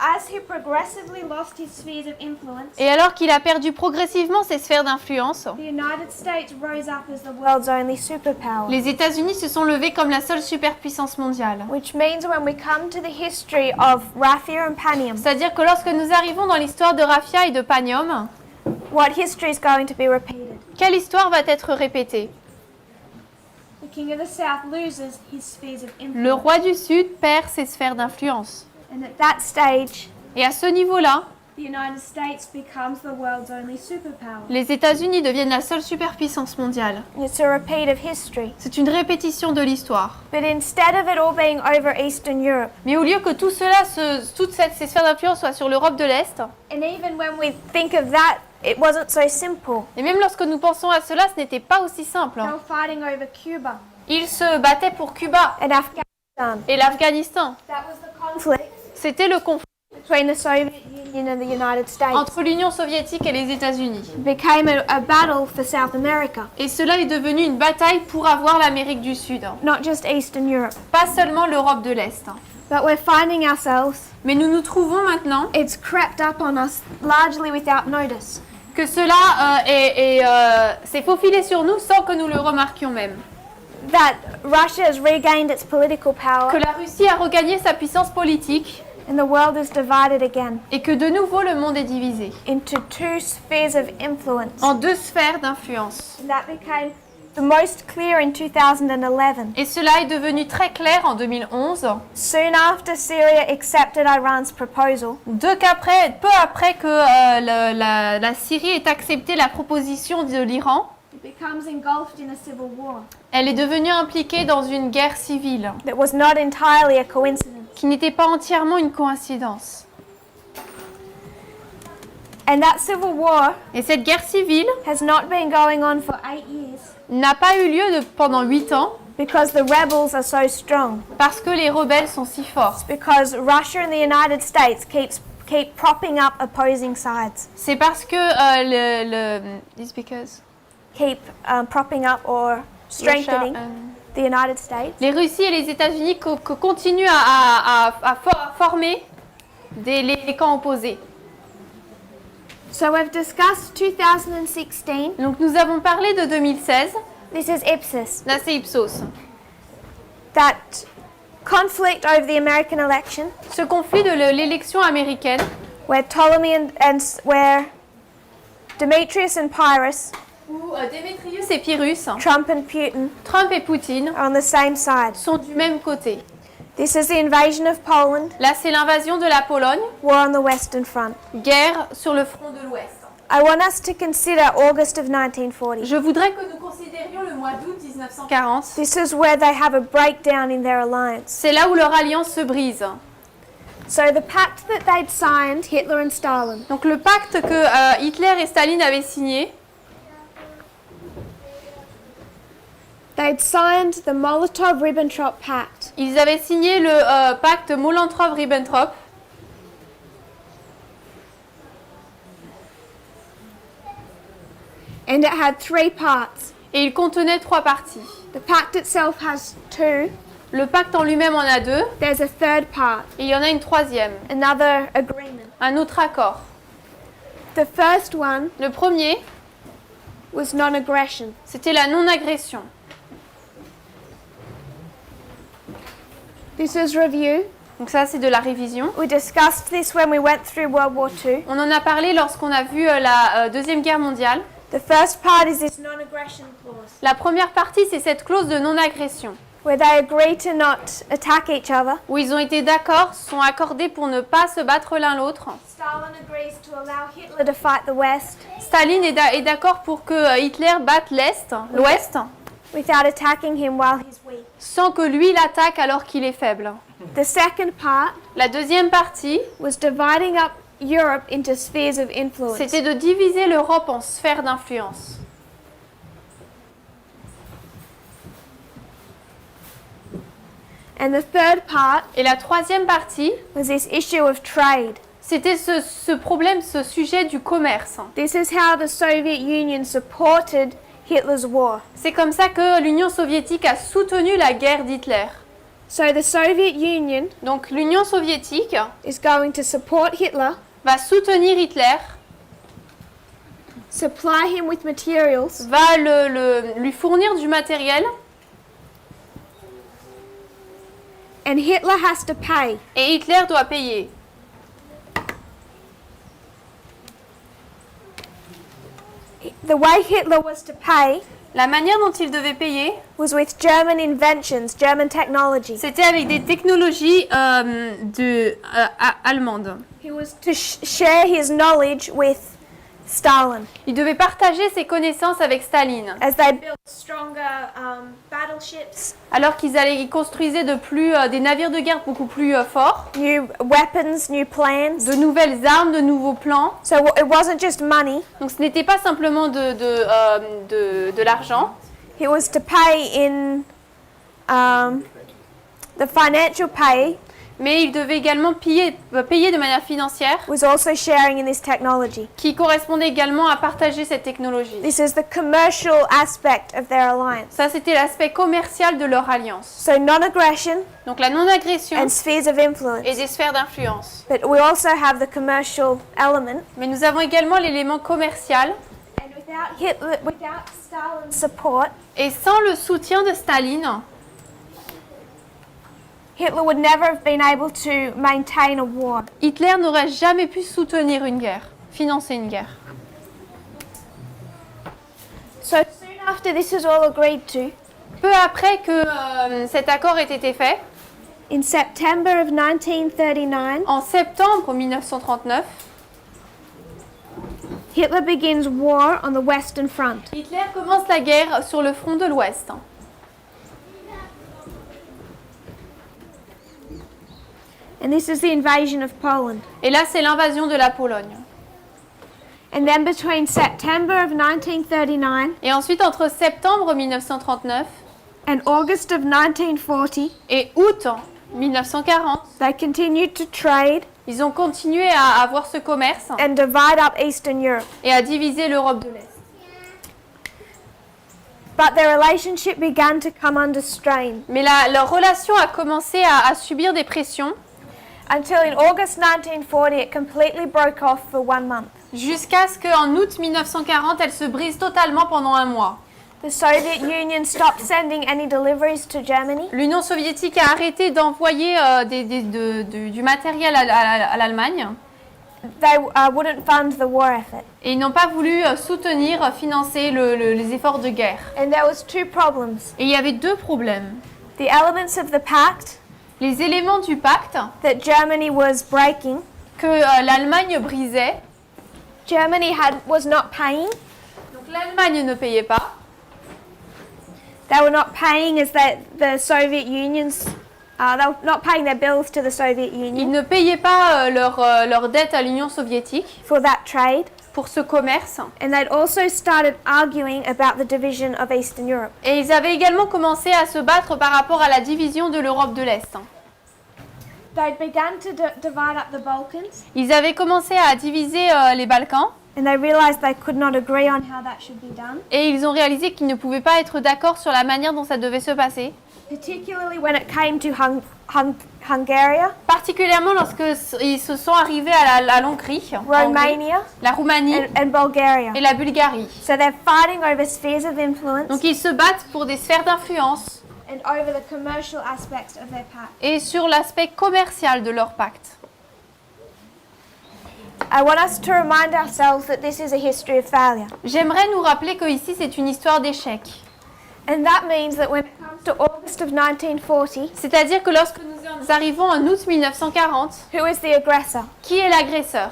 as he progressively lost his spheres of influence, Et alors qu'il a perdu progressivement ses sphères d'influence, the United States rose up as the world's only superpower. les États-Unis se sont levés comme la seule superpuissance mondiale. Which means when we come to the history of raffia and panium, C'est-à-dire que lorsque nous arrivons dans l'histoire de raffia et de panium, what history is going to be repeated? quelle histoire va être répétée? The king of the south loses his spheres of influence. Le roi du Sud perd ses sphères d'influence. And at that stage, Et à ce niveau-là, the United States becomes the world's only superpower. les États-Unis deviennent la seule superpuissance mondiale. It's a repeat of history. C'est une répétition de l'histoire. But instead of it all being over Eastern Europe, Mais au lieu que tout cela, ces sphères d'influence soient sur l'Europe de l'Est, and even when we think of that, it wasn't so simple. et même lorsque nous pensons à cela, ce n'était pas aussi simple. They were fighting over Cuba Ils se battaient pour Cuba and Afghanistan. et l'Afghanistan. That was the conflict C'était le conflit between the Soviet Union and the United States. entre l'Union soviétique et les États-Unis. It became a battle for South America, Et cela est devenu une bataille pour avoir l'Amérique du Sud. not just Eastern Europe. Pas seulement l'Europe de l'Est. But we're finding ourselves, Mais nous nous trouvons maintenant it's crept up on us largely without notice. que cela s'est faufilé sur nous sans que nous le remarquions même. That Russia has regained its political power Que la Russie a regagné sa puissance politique and the world is divided again et que de nouveau le monde est divisé into two spheres of influence. en deux sphères d'influence. And that became the most clear in 2011. Et cela est devenu très clair en 2011, Soon after Syria accepted Iran's proposal, peu après que la Syrie ait accepté la proposition de l'Iran, it becomes engulfed in a civil war elle est devenue impliquée dans une guerre civile that was not entirely a coincidence. qui n'était pas entièrement une coïncidence. And that civil war Et cette guerre civile has not been going on for 8 years n'a pas eu lieu pendant 8 ans because the rebels are so strong. parce que les rebelles sont si forts. Because Russia and the United States keep propping up opposing sides. C'est parce que it's because Keep propping up or strengthening Russia, the United States. les Russies et les États-Unis continuent à former les camps opposés. So we've discussed 2016. Donc nous avons parlé de 2016, This is Ipsos. là c'est Ipsos. That conflict over the American election, Ce conflit de l'élection américaine, where Ptolemy where Demetrius and Pyrrhus, où Démétrius et Pyrrhus, Trump and Putin, Trump et Poutine are on the same side. sont du même côté. This is the invasion of Poland, Là c'est l'invasion de la Pologne, war on the Western Front. guerre sur le front de l'Ouest. I want us to consider August of 1940. Je voudrais que nous considérions le mois d'août 1940. This is where they have a breakdown in their alliance. C'est là où leur alliance se brise. So the pact that they'd signed, Hitler and Stalin, Donc le pacte que Hitler et Staline avaient signé, they'd signed the Molotov-Ribbentrop Pact. ils avaient signé le pacte Molotov-Ribbentrop. And it had 3 parts. Et il contenait 3 parties. The pact itself has 2. Le pacte en lui-même en a 2, There's a third part, et il y en a une troisième, another agreement. un autre accord. The first one Le premier, was non-aggression. c'était la non-agression. This is review. Donc ça, c'est de la révision. We discussed this when we went through World War II. On en a parlé lorsqu'on a vu la Deuxième Guerre mondiale. The first part is this non-aggression clause, La première partie, c'est cette clause de non-agression, where they agree to not attack each other. où ils ont été d'accord, sont accordés pour ne pas se battre l'un l'autre. Stalin agrees to allow Hitler to fight the West Staline est d'accord pour que Hitler batte l'Ouest, without attacking him while he's weak. sans que lui l'attaque alors qu'il est faible. The second part La deuxième partie, was dividing up Europe into spheres of influence. c'était de diviser l'Europe en sphères d'influence. And the third part Et la troisième partie, was this issue of trade. c'était ce problème, ce sujet du commerce. This is how the Soviet Union supported Hitler's war. C'est comme ça que l'Union soviétique a soutenu la guerre d'Hitler. So the Soviet Union Donc l'Union soviétique is going to support Hitler, va soutenir Hitler, supply him with materials, va lui fournir du matériel and Hitler has to pay. et Hitler doit payer. The way Hitler was to pay La manière dont il devait payer, was with German inventions, German technology. c'était avec des technologies allemandes. He was to share his knowledge with Stalin Il devait partager ses connaissances avec Staline, as they built stronger battleships, alors ils construisaient des navires de guerre beaucoup plus forts, new weapons, new plans. de nouvelles armes, de nouveaux plans. So it wasn't just money, Donc ce n'était pas simplement de l'argent, it was to pay in the financial pay mais il devait également payer de manière financière, was also sharing in this technology. qui correspondait également à partager cette technologie. This is the commercial aspect of their alliance. Ça, c'était l'aspect commercial de leur alliance. So non-aggression Donc la non-agression and spheres of influence. et des sphères d'influence. But we also have the commercial element. Mais nous avons également l'élément commercial. And without Stalin's support, Et sans le soutien de Staline, Hitler would never have been able to maintain a war. Hitler n'aurait jamais pu soutenir une guerre, financer une guerre. So soon after this is all agreed to, Peu après que cet accord ait été fait, in September of 1939, en septembre 1939, Hitler begins war on the Western Front. Hitler commence la guerre sur le front de l'Ouest. And this is the invasion of Poland. Et là, c'est l'invasion de la Pologne. And then between September of 1939 Et ensuite, entre septembre 1939 and August of 1940, et août 1940, they continued to trade ils ont continué à avoir ce commerce and divide up Eastern Europe. et à diviser l'Europe de l'Est. But their relationship began to come under strain Mais leur relation a commencé à subir des pressions until in August 1940 it completely broke off for 1 month. jusqu'à ce qu'en août 1940, elle se brise totalement pendant un mois. The Soviet Union stopped sending any deliveries to Germany. L'Union soviétique a arrêté d'envoyer du matériel à l'Allemagne They wouldn't fund the war effort. et ils n'ont pas voulu financer les efforts de guerre. And there was 2 problems. Et il y avait 2 problèmes. The elements of the pact Les éléments du pacte that Germany was breaking, que l'Allemagne brisait. Germany was not paying. Donc l'Allemagne ne payait pas. They were not paying as the Soviet Union's, they were not paying their bills to the Soviet Ils Union ne payaient pas leur dette à l'Union soviétique for that trade. pour ce commerce. And they'd also started arguing about the division of Eastern Europe. Et ils avaient également commencé à se battre par rapport à la division de l'Europe de l'Est. They'd begun to divide up the Balkans, Ils avaient commencé à diviser les Balkans and they realized they could not agree on how that should be done, et ils ont réalisé qu'ils ne pouvaient pas être d'accord sur la manière dont ça devait se passer, particularly when it came to Hungary, particulièrement lorsque ils se sont arrivés à l'Hongrie, Romania, la Roumanie and Bulgaria. et la Bulgarie. So they're fighting over spheres of influence Donc ils se battent pour des sphères d'influence and over the commercial aspects of their pact. et sur l'aspect commercial de leur pacte. I want us to remind ourselves that this is a history of failure. J'aimerais nous rappeler que ici c'est une histoire d'échec. And that means that when it comes to August of 1940, C'est-à-dire que lorsque nous arrivons en août 1940, who is the aggressor? qui est l'agresseur?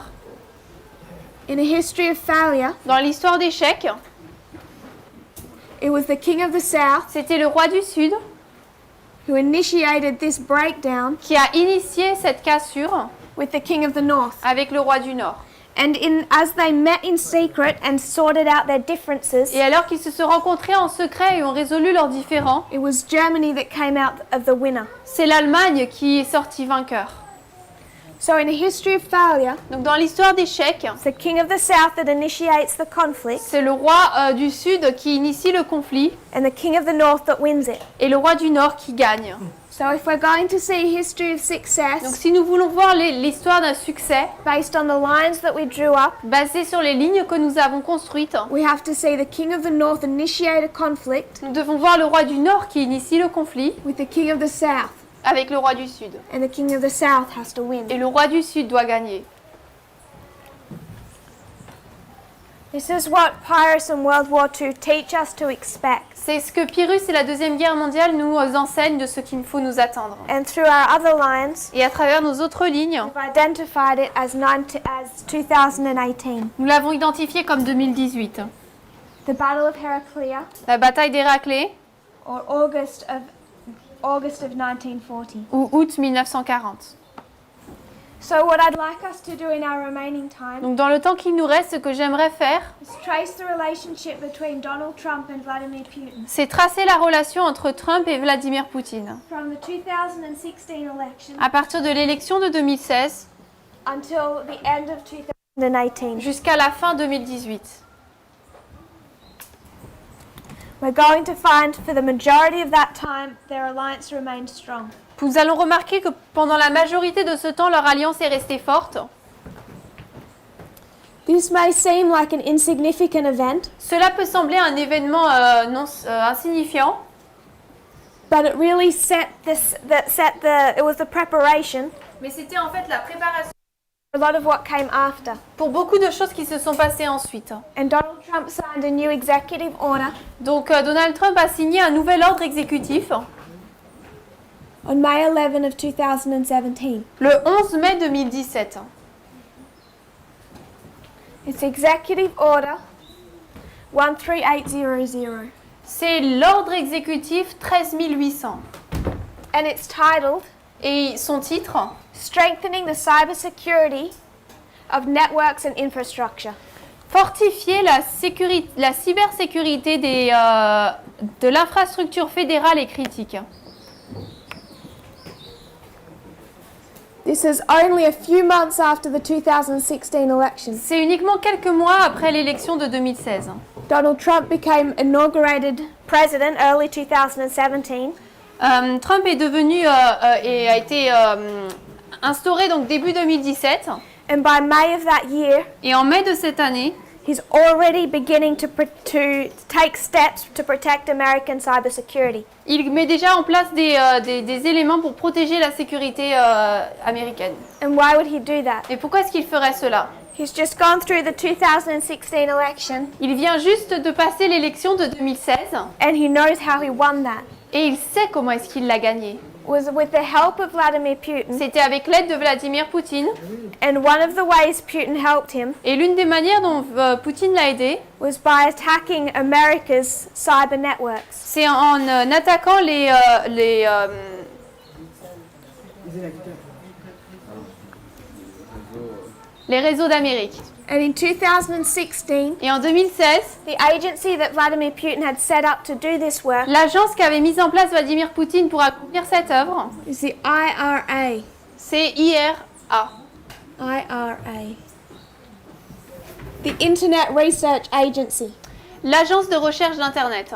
In a history of failure, Dans l'histoire d'échec, it was the King of the South c'était le roi du Sud who initiated this breakdown qui a initié cette cassure with the King of the North. avec le roi du Nord. And as they met in secret and sorted out their differences, Et alors qu'ils se sont rencontrés en secret et ont résolu leurs différends, it was Germany that came out of the winner. c'est l'Allemagne qui est sortie vainqueur. So in a history of failure, Donc dans l'histoire d'échec, it's the King of the South that initiates the conflict c'est le roi du Sud qui initie le conflit and the King of the North that wins it. et le roi du Nord qui gagne. So if we're going to see history of Donc success si nous voulons voir l'histoire d'un succès based on the lines that we drew up, basé sur les lignes que nous avons construites, we have to see the king of the north initiate a conflict nous devons voir le roi du Nord qui initie le conflit with the king of the south, avec le roi du Sud. and the king of the south has to win. Et le roi du Sud doit gagner. This is what Pyrrhus and World War II teach us to expect. C'est ce que Pyrrhus et la Deuxième Guerre mondiale nous enseignent de ce qu'il faut nous attendre. And through our other lines, Et à travers nos autres lignes, we've identified it as 2018. nous l'avons identifié comme 2018. The Battle of Heraclea, La bataille d'Héraclée or August of 1940. ou août 1940. So what I'd like us to do in our remaining time Donc dans le temps qu'il nous reste, ce que j'aimerais faire, is trace the relationship between Donald Trump and Vladimir Putin c'est tracer la relation entre Trump et Vladimir Poutine. from the 2016 election À partir de l'élection de 2016 until the end of 2018. jusqu'à la fin 2018. We're going to find for the majority of that time their alliance remained strong. Nous allons remarquer que pendant la majorité de ce temps, leur alliance est restée forte. This may seem like an insignificant event, Cela peut sembler un événement insignifiant, but it really it was the preparation mais c'était en fait la préparation for a lot of what came after. pour beaucoup de choses qui se sont passées ensuite. And Donald Trump signed a new executive order Donc Donald Trump a signé un nouvel ordre exécutif on May 11 of 2017. le 11 mai 2017. It's Executive Order 13800. C'est l'ordre exécutif 13800. And it's titled Et son titre, Strengthening the Cybersecurity of Networks and Infrastructure. fortifier la cybersécurité de l'infrastructure fédérale et critique. This is only a few months after the 2016 election. C'est uniquement quelques mois après l'élection de 2016. Donald Trump became inaugurated president early 2017. Trump est devenu et a été instauré donc début 2017 And by May of that year, et en mai de cette année, he's already beginning to take steps to protect American cybersecurity. il met déjà en place des éléments pour protéger la sécurité américaine. And why would he do that? Et pourquoi est-ce qu'il ferait cela? He's just gone through the 2016 election Il vient juste de passer l'élection de 2016 and he knows how he won that. et il sait comment est-ce qu'il l'a gagné. Was with the help of Vladimir Putin, C'était avec l'aide de Vladimir Poutine and one of the ways Putin helped him et l'une des manières dont Poutine l'a aidé, was by attacking America's cyber networks. c'est en attaquant les réseaux d'Amérique. And in 2016, Et en 2016, the agency that Vladimir Putin had set up to do this work l'agence qu'avait mise en place Vladimir Poutine pour accomplir cette œuvre, is the IRA. c'est IRA. IRA. The Internet Research Agency. L'agence de recherche d'Internet.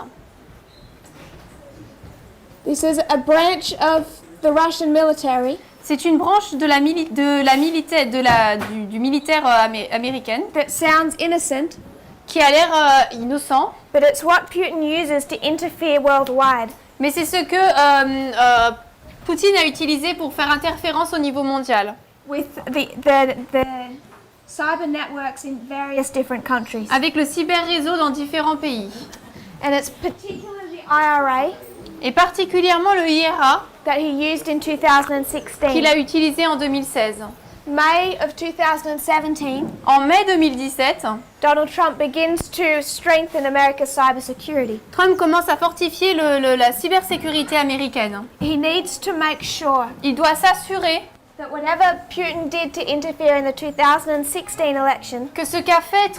This is a branch of the Russian military C'est une branche du militaire américaine that sounds innocent, qui a l'air innocent, but it's what Putin uses to interfere worldwide. mais c'est ce que Poutine a utilisé pour faire interférence au niveau mondial, With the cyber networks in various different countries. avec le cyber-réseau dans différents pays. And it's particularly IRA Et particulièrement le IRA that he used in 2016. qu'il a utilisé en 2016. May of 2017, En mai 2017, Donald Trump begins to strengthen America's cybersecurity. Trump commence à fortifier la cybersécurité américaine. He needs to make sure Il doit s'assurer that whatever Putin did to interfere in the 2016 election que ce qu'a fait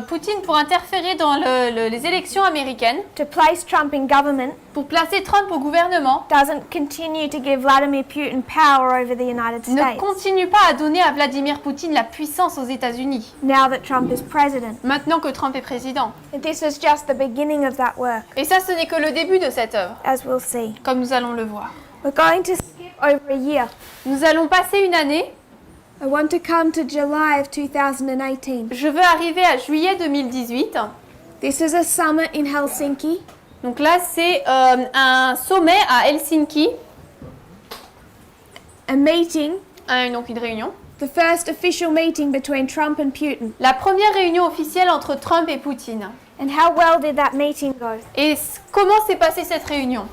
Poutine pour interférer dans les élections américaines, to place Trump in government pour placer Trump au gouvernement, doesn't continue to give Vladimir Putin power over the United ne States continue pas à donner à Vladimir Poutine la puissance aux États-Unis, now that Trump is president. maintenant que Trump est président. And this is just the beginning of that work, Et ça, ce n'est que le début de cette œuvre, as we'll see. comme nous allons le voir. We're going to skip over a year. Nous allons passer une année. I want to come to July of 2018. Je veux arriver à juillet 2018. This is a summit in Helsinki. Donc là, c'est un sommet à Helsinki. A meeting, Donc une réunion. the first official meeting between Trump and Putin. La première réunion officielle entre Trump et Poutine. And how well did that meeting go? Et comment s'est passée cette réunion?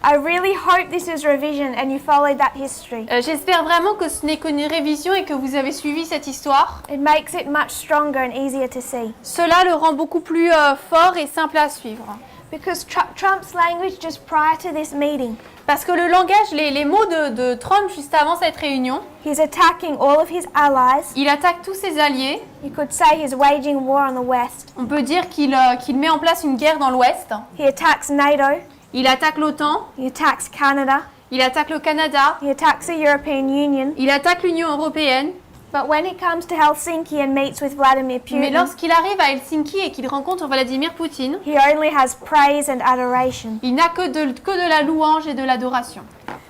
I really hope this is revision and you followed that history. J'espère vraiment que ce n'est qu'une révision et que vous avez suivi cette histoire. It makes it much stronger and easier to see. Cela le rend beaucoup plus fort et simple à suivre. Because Trump's language just prior to this meeting, Parce que le langage, les mots de Trump juste avant cette réunion, he's attacking all of his allies. il attaque tous ses alliés. You could say he's waging war on the West. On peut dire qu'il met en place une guerre dans l'Ouest. He attacks NATO. Il attaque l'OTAN, He attacks Canada. il attaque le Canada, He attacks the European Union. il attaque l'Union européenne. But when he comes to Helsinki and meets with Vladimir Mais Putin, lorsqu'il arrive à Helsinki et qu'il rencontre Vladimir Poutine, he only has praise and adoration. il n'a que de la louange et de l'adoration.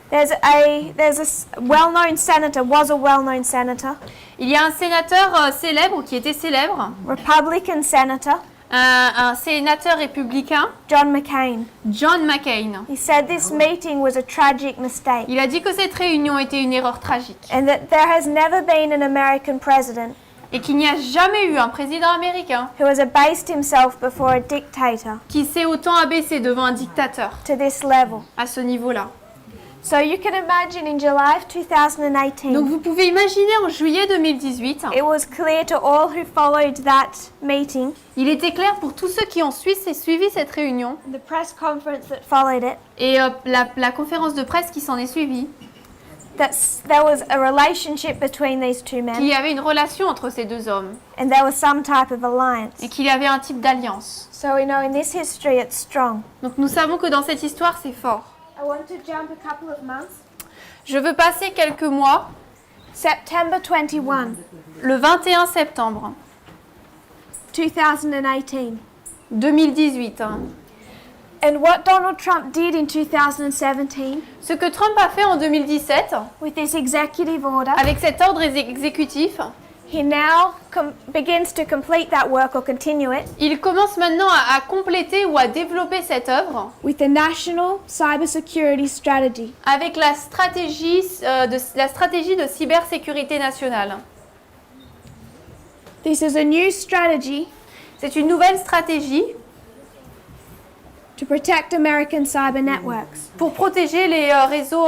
There's a well-known senator, was a well-known senator, Il y a un sénateur célèbre, qui était célèbre, Republican senator, un sénateur républicain, John McCain. John McCain. He said this meeting was a tragic mistake Il a dit que cette réunion était une erreur tragique and that there has never been an American president et qu'il n'y a jamais eu un président américain who has abased himself before a dictator qui s'est autant abaissé devant un dictateur to this level. à ce niveau-là. So you can imagine in July of 2018, Donc vous pouvez imaginer en juillet 2018, it was clear to all who followed that meeting, il était clair pour tous ceux qui ont suivi cette réunion and the press conference that followed it, et la conférence de presse qui s'en est suivie, that there was a relationship between these two qu'il men y avait une relation entre ces deux hommes and there was some type of alliance. et qu'il y avait un type d'alliance. So we know in this history it's strong. Donc nous savons que dans cette histoire, c'est fort. I want to jump a couple of months. Je veux passer quelques mois, September 21, le 21 septembre 2018. 2018. And what Donald Trump did in 2017 Ce que Trump a fait en 2017, with this executive order, avec cet ordre exécutif, he now begins to complete that work or continue it il commence maintenant à compléter ou à développer cette œuvre with the National Cybersecurity Strategy. avec la stratégie de cybersécurité nationale. This is a new strategy C'est une nouvelle stratégie to protect American cyber networks. pour protéger les réseaux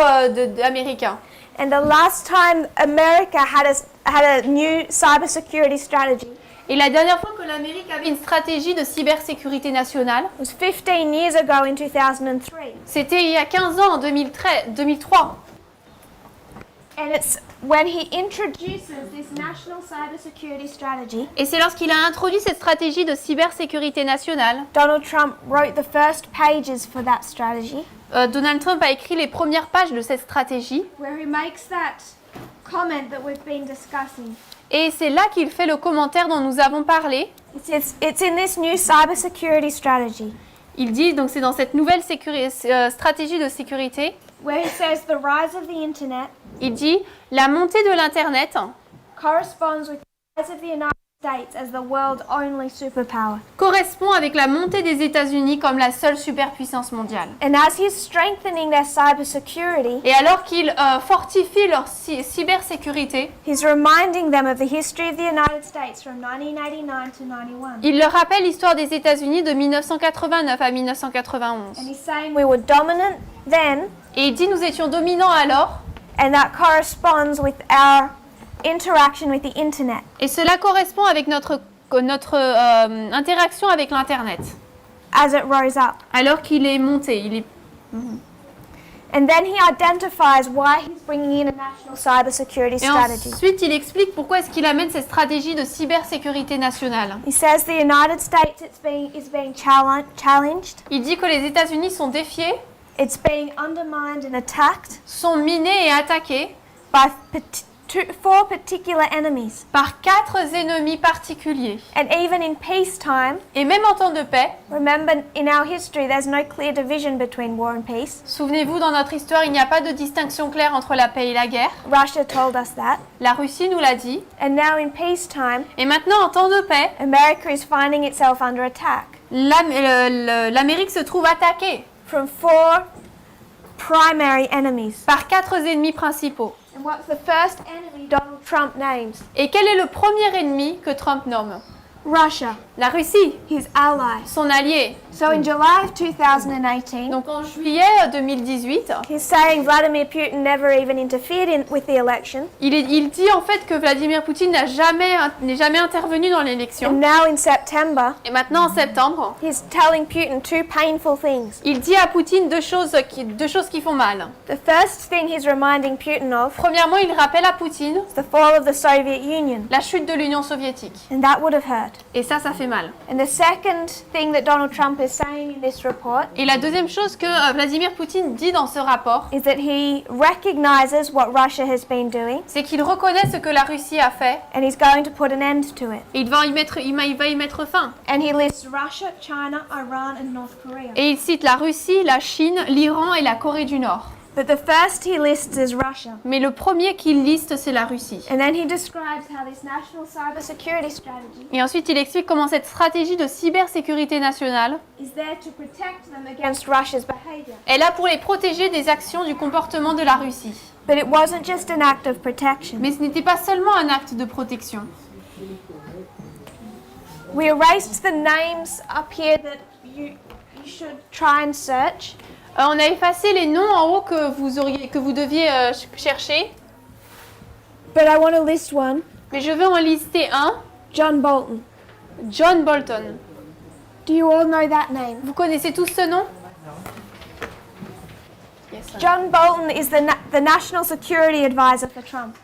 américains. And the last time America had a new cybersecurity strategy Et la dernière fois que l'Amérique avait une stratégie de cybersécurité nationale, was 15 years ago in 2003. c'était il y a 15 ans, en 2003. And it's when he introduces this national cybersecurity strategy, Et c'est lorsqu'il a introduit cette stratégie de cybersécurité nationale, Donald Trump wrote the first pages for that strategy, Donald Trump a écrit les premières pages de cette stratégie. where he makes that comment that we've been discussing. Et c'est là qu'il fait le commentaire dont nous avons parlé. It's in this new cybersecurity strategy, Il dit, donc c'est dans cette nouvelle stratégie de sécurité, where he says the rise of the internet il dit la montée de l'Internet corresponds with the rise of the United States as the world's only superpower. correspond avec la montée des États-Unis comme la seule superpuissance mondiale. And as he's strengthening their cybersecurity, Et alors qu'il fortifie leur cybersécurité, he's reminding them of the history of the United States from 1989 to 91. il leur rappelle l'histoire des États-Unis de 1989 à 1991. And he's saying we were dominant then, Et il dit nous étions dominants alors, and that corresponds with our interaction with the internet. et cela correspond avec notre interaction avec l'Internet. As it rose up. Alors qu'il est monté, And then he identifies why he's bringing in a national cybersecurity Et strategy. ensuite, il explique pourquoi est-ce qu'il amène cette stratégie de cybersécurité nationale. He says the United States is being challenged, Il dit que les États-Unis sont défiés, it's being undermined and attacked sont minés et attaqués by four particular enemies. par 4 ennemis particuliers. And even in peacetime, Et même en temps de paix, remember in our history there's no clear division between war and peace. souvenez-vous, dans notre histoire, il n'y a pas de distinction claire entre la paix et la guerre. Russia told us that. La Russie nous l'a dit. And now in peacetime, Et maintenant, en temps de paix, America is finding itself under attack l'Amérique se trouve attaquée from four primary enemies. par 4 ennemis principaux. And what's the first enemy Donald Trump names? Et quel est le premier ennemi que Trump nomme? Russia, La Russie, his ally. son allié. So in July of 2018, Donc en juillet 2018, he's saying Vladimir Putin never even interfered with the election. il dit en fait que Vladimir Poutine n'est jamais intervenu dans And l'élection. now in September, Et maintenant en septembre, he's telling Putin two painful things. il dit à Poutine deux choses qui font mal. The first thing he's reminding Putin of Premièrement, il rappelle à Poutine is the fall of the Soviet Union. la chute de l'Union soviétique. And that would have hurt. Et ça fait mal. And the second thing that Donald Trump is saying in this report Et la deuxième chose que Vladimir Poutine dit dans ce rapport, is that he recognizes what Russia has been doing c'est qu'il reconnaît ce que la Russie a fait and he's going to put an end to it. et il va y mettre fin. And he lists Russia, China, Iran and North Korea. Et il cite la Russie, la Chine, l'Iran et la Corée du Nord. But the first he lists is Russia. Mais le premier qu'il liste, c'est la Russie. And then he describes how this national cybersecurity strategy Et ensuite, il explique comment cette stratégie de cybersécurité nationale is there to protect them against Russia's behavior. est là pour les protéger des actions du comportement de la Russie. But it wasn't just an act of protection. Mais ce n'était pas seulement un acte de protection. We erased the names up here that you should try and search. On a effacé les noms en haut que vous deviez chercher. But I want to list one. Mais je veux en lister un. John Bolton. John Bolton. Do you all know that name? Vous connaissez tous ce nom? Yes, John Bolton is the National Security Advisor for Trump.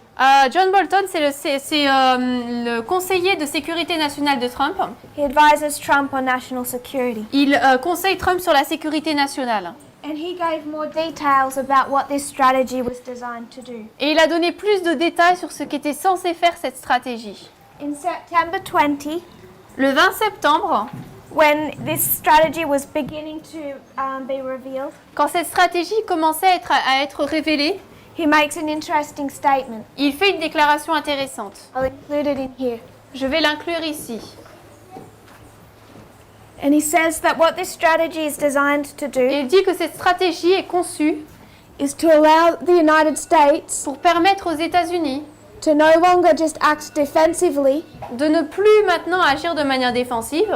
John Bolton, c'est le conseiller de sécurité nationale de Trump. He advises Trump on national security. Il conseille Trump sur la sécurité nationale. And he gave more details about what this strategy was designed to do. Et il a donné plus de détails sur ce qu'était censé faire cette stratégie. In September 20, Le 20 septembre, when this strategy was beginning to be revealed, quand cette stratégie commençait à être révélée, he makes an interesting statement. il fait une déclaration intéressante. I'll include it in here. Je vais l'inclure ici. And he says that what this strategy is designed to do Et il dit que cette stratégie est conçue is to allow the United States pour permettre aux États-Unis to no longer just act defensively, de ne plus maintenant agir de manière défensive,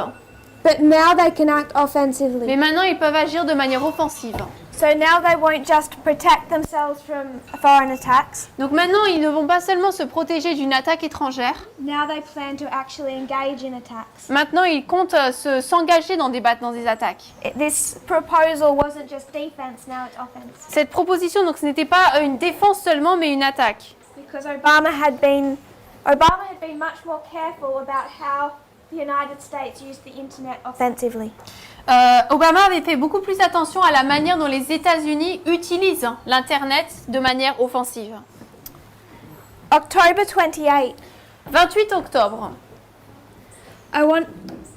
but now they can act mais offensively. maintenant ils peuvent agir de manière offensive. So now they won't just protect themselves from foreign attacks. Donc maintenant, ils ne vont pas seulement se protéger d'une attaque étrangère, Now they plan to actually engage in attacks. maintenant ils comptent s'engager dans des attaques. This proposal wasn't just defense, now it's offense. Cette proposition, donc ce n'était pas une défense seulement, mais une attaque. Because Obama had been much more careful about how the United States used the internet offensively. Obama avait fait beaucoup plus attention à la manière dont les États-Unis utilisent l'Internet de manière offensive. October 28. 28 octobre, I want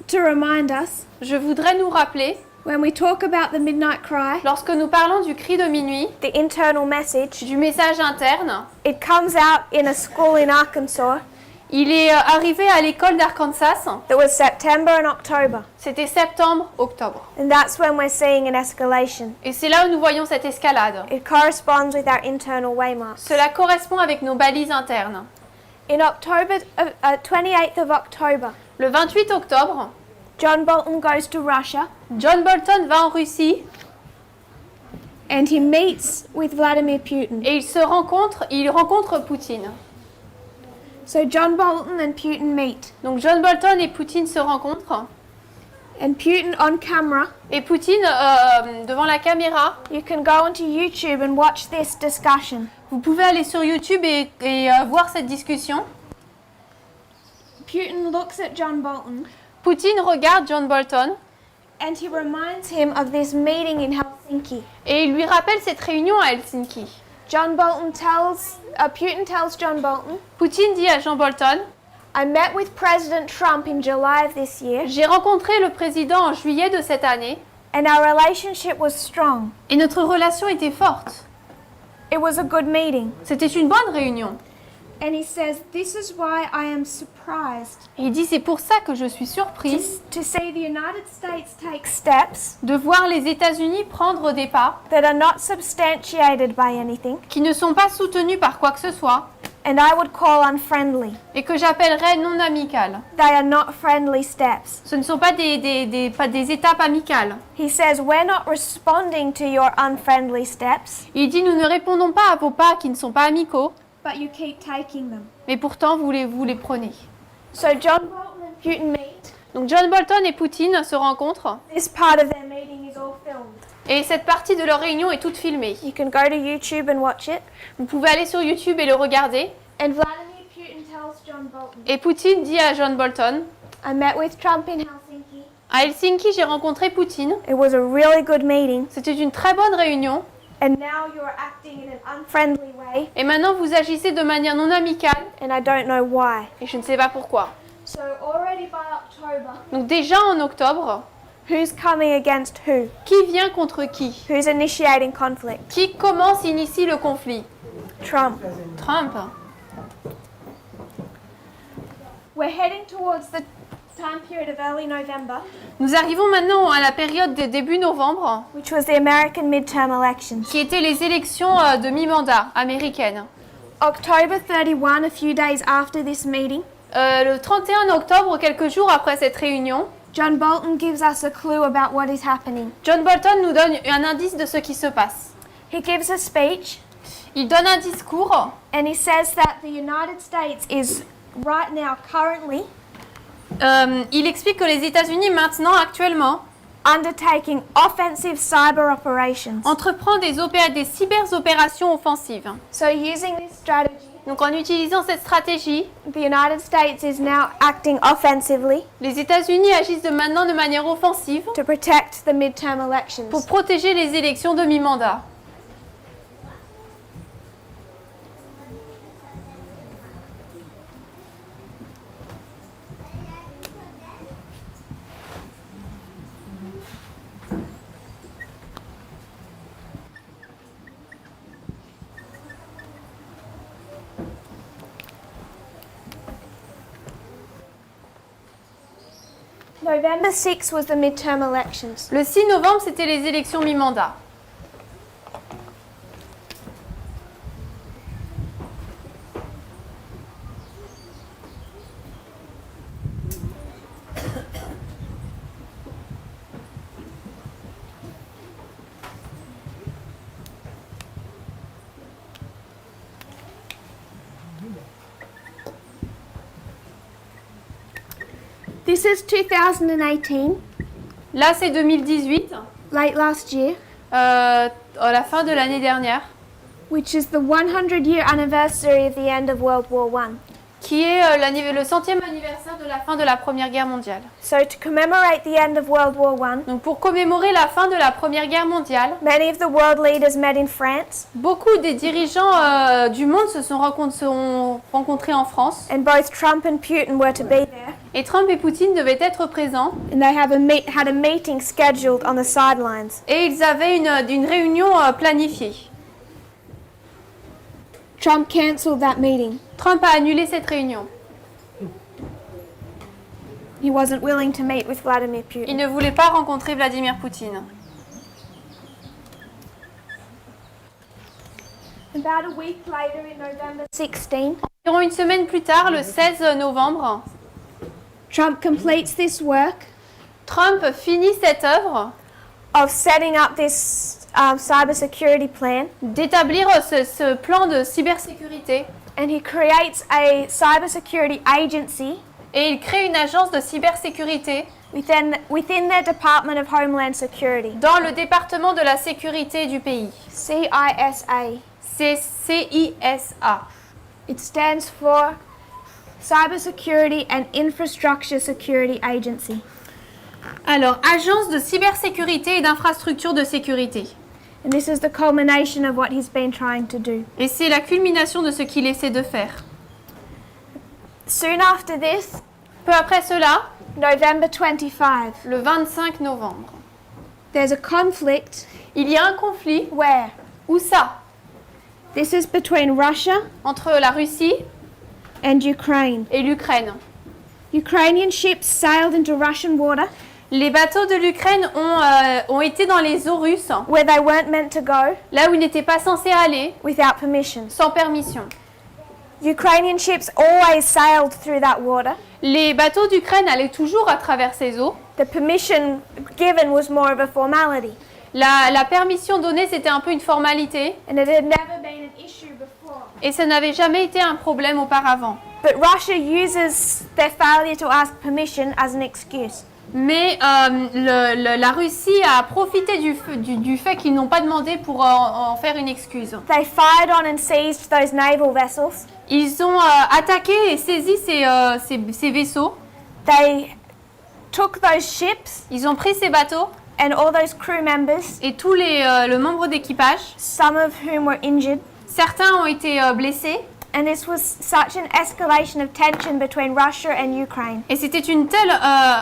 to remind us, je voudrais nous rappeler, when we talk about the midnight cry, lorsque nous parlons du cri de minuit, the internal message, du message interne, it comes out in a school in Arkansas. il est arrivé à l'école d'Arkansas, That was September and October. c'était septembre-octobre. And that's when we're seeing an escalation. Et c'est là où nous voyons cette escalade. It corresponds with our internal waymarks. Cela correspond avec nos balises internes. In October, 28th of October, Le 28 octobre, John Bolton goes to Russia John Bolton va en Russie and he meets with Vladimir Putin. et il rencontre Poutine. So John Bolton and Putin meet. Donc John Bolton et Poutine se rencontrent. And Putin on camera, Et Poutine, devant la caméra, you can go onto YouTube and watch this discussion. vous pouvez aller sur YouTube et voir cette discussion. Putin looks at John Bolton Poutine regarde John Bolton and he reminds him of this meeting in Helsinki. et il lui rappelle cette réunion à Helsinki. John Bolton tells Putin tells John Bolton, Poutine dit à John Bolton, I met with President Trump in July of this year, j'ai rencontré le président en juillet de cette année and our relationship was strong. et notre relation était forte. It was a good meeting. C'était une bonne réunion. And he says, this is why I am surprised Et il dit, c'est pour ça que je suis surprise to see the United States take steps de voir les États-Unis prendre des pas that are not substantiated by anything, qui ne sont pas soutenus par quoi que ce soit and I would call unfriendly. et que j'appellerais non amicales. They are not friendly steps. Ce ne sont pas des étapes amicales. He says, we're not responding to your unfriendly steps, Il dit, nous ne répondons pas à vos pas qui ne sont pas amicaux, but you keep taking them. mais pourtant vous les prenez. So John Bolton and Putin meet. Donc John Bolton et Poutine se rencontrent This part of their meeting is all filmed. et cette partie de leur réunion est toute filmée. You can go to YouTube and watch it. Vous pouvez aller sur YouTube et le regarder. And Vladimir Putin tells John Bolton, Et Poutine dit à John Bolton, I met with Trump in Helsinki. à Helsinki j'ai rencontré Poutine. It was a really good meeting. C'était une très bonne réunion. And now you're acting in an unfriendly way, Et maintenant vous agissez de manière non amicale and I don't know why. et je ne sais pas pourquoi. So already by October, Donc déjà en octobre, who's coming against who? qui vient contre qui? Who's initiating conflict? Qui commence, initie le conflit? Trump. Trump. We're heading towards the time period of early November, Nous arrivons maintenant à la période de début novembre, which was the American midterm elections. qui étaient les élections de mi-mandat américaines. October 31, a few days after this meeting, Le 31 octobre, quelques jours après cette réunion, John Bolton gives us a clue about what is happening. John Bolton nous donne un indice de ce qui se passe. He gives a speech, Il donne un discours and he says that the United States is right now, currently, il explique que les États-Unis maintenant, actuellement, undertaking offensive cyber operations. entreprend des cyberopérations offensives. So using this strategy, Donc en utilisant cette stratégie, the United States is now acting offensively les États-Unis agissent de maintenant de manière offensive to protect the midterm elections. pour protéger les élections de mi-mandat. November 6 was the midterm elections. Le 6 novembre, c'était les élections mi-mandat. This is 2018, Là, c'est 2018, late last year, à la fin de l'année dernière, which is the 100-year anniversary of the end of World War I. qui est le 100e anniversaire de la fin de la Première Guerre mondiale. So to commemorate the end of World War I, Donc pour commémorer la fin de la Première Guerre mondiale, many of the world leaders met in France, beaucoup des dirigeants du monde se sont rencontrés en France and both Trump and Putin were to be there. et Trump et Poutine devaient être présents And they had a meeting scheduled on the sidelines. et ils avaient une réunion planifiée. Trump cancelled that meeting. Trump a annulé cette réunion. He wasn't willing to meet with Vladimir Il Putin. ne voulait pas rencontrer Vladimir Poutine. About a week later, in November 16, Environ une semaine plus tard, le 16 novembre, Trump completes this work Trump finit cette œuvre of setting up this cybersecurity plan, d'établir ce plan de cybersécurité and he creates a cybersecurity agency et il crée une agence de cybersécurité within their Department of Homeland Security, dans le département de la sécurité du pays. CISA. C'est CISA. It stands for Cybersecurity and Infrastructure Security Agency. Alors, agence de cybersécurité et d'infrastructure de sécurité. And this is the culmination of what he's been trying to do. Et c'est la culmination de ce qu'il essaie de faire. Soon after this, Peu après cela, November 25, le 25 novembre, there's a conflict. il y a un conflit. Where? Où ça? This is between Russia Entre la Russie and Ukraine. et l'Ukraine. Ukrainian ships sailed into Russian water Les bateaux de l'Ukraine ont été dans les eaux russes, where they weren't meant to go là où ils n'étaient pas censés aller, without permission. sans permission. Ukrainian ships always sailed through that water. Les bateaux d'Ukraine allaient toujours à travers ces eaux. The permission given was more of a formality, La permission donnée, c'était un peu une formalité, and it had never been an issue before. et ça n'avait jamais été un problème auparavant. But Russia uses their failure to ask permission as an excuse. Mais la Russie a profité du fait qu'ils n'ont pas demandé pour en faire une excuse. They fired on and seized those naval vessels. Ils ont attaqué et saisi ces vaisseaux. They took those ships Ils ont pris ces bateaux and all those crew members, et tous le membre d'équipage. some of whom were injured. Certains ont été blessés. And this was such an escalation of tension between Russia and Ukraine Et c'était une telle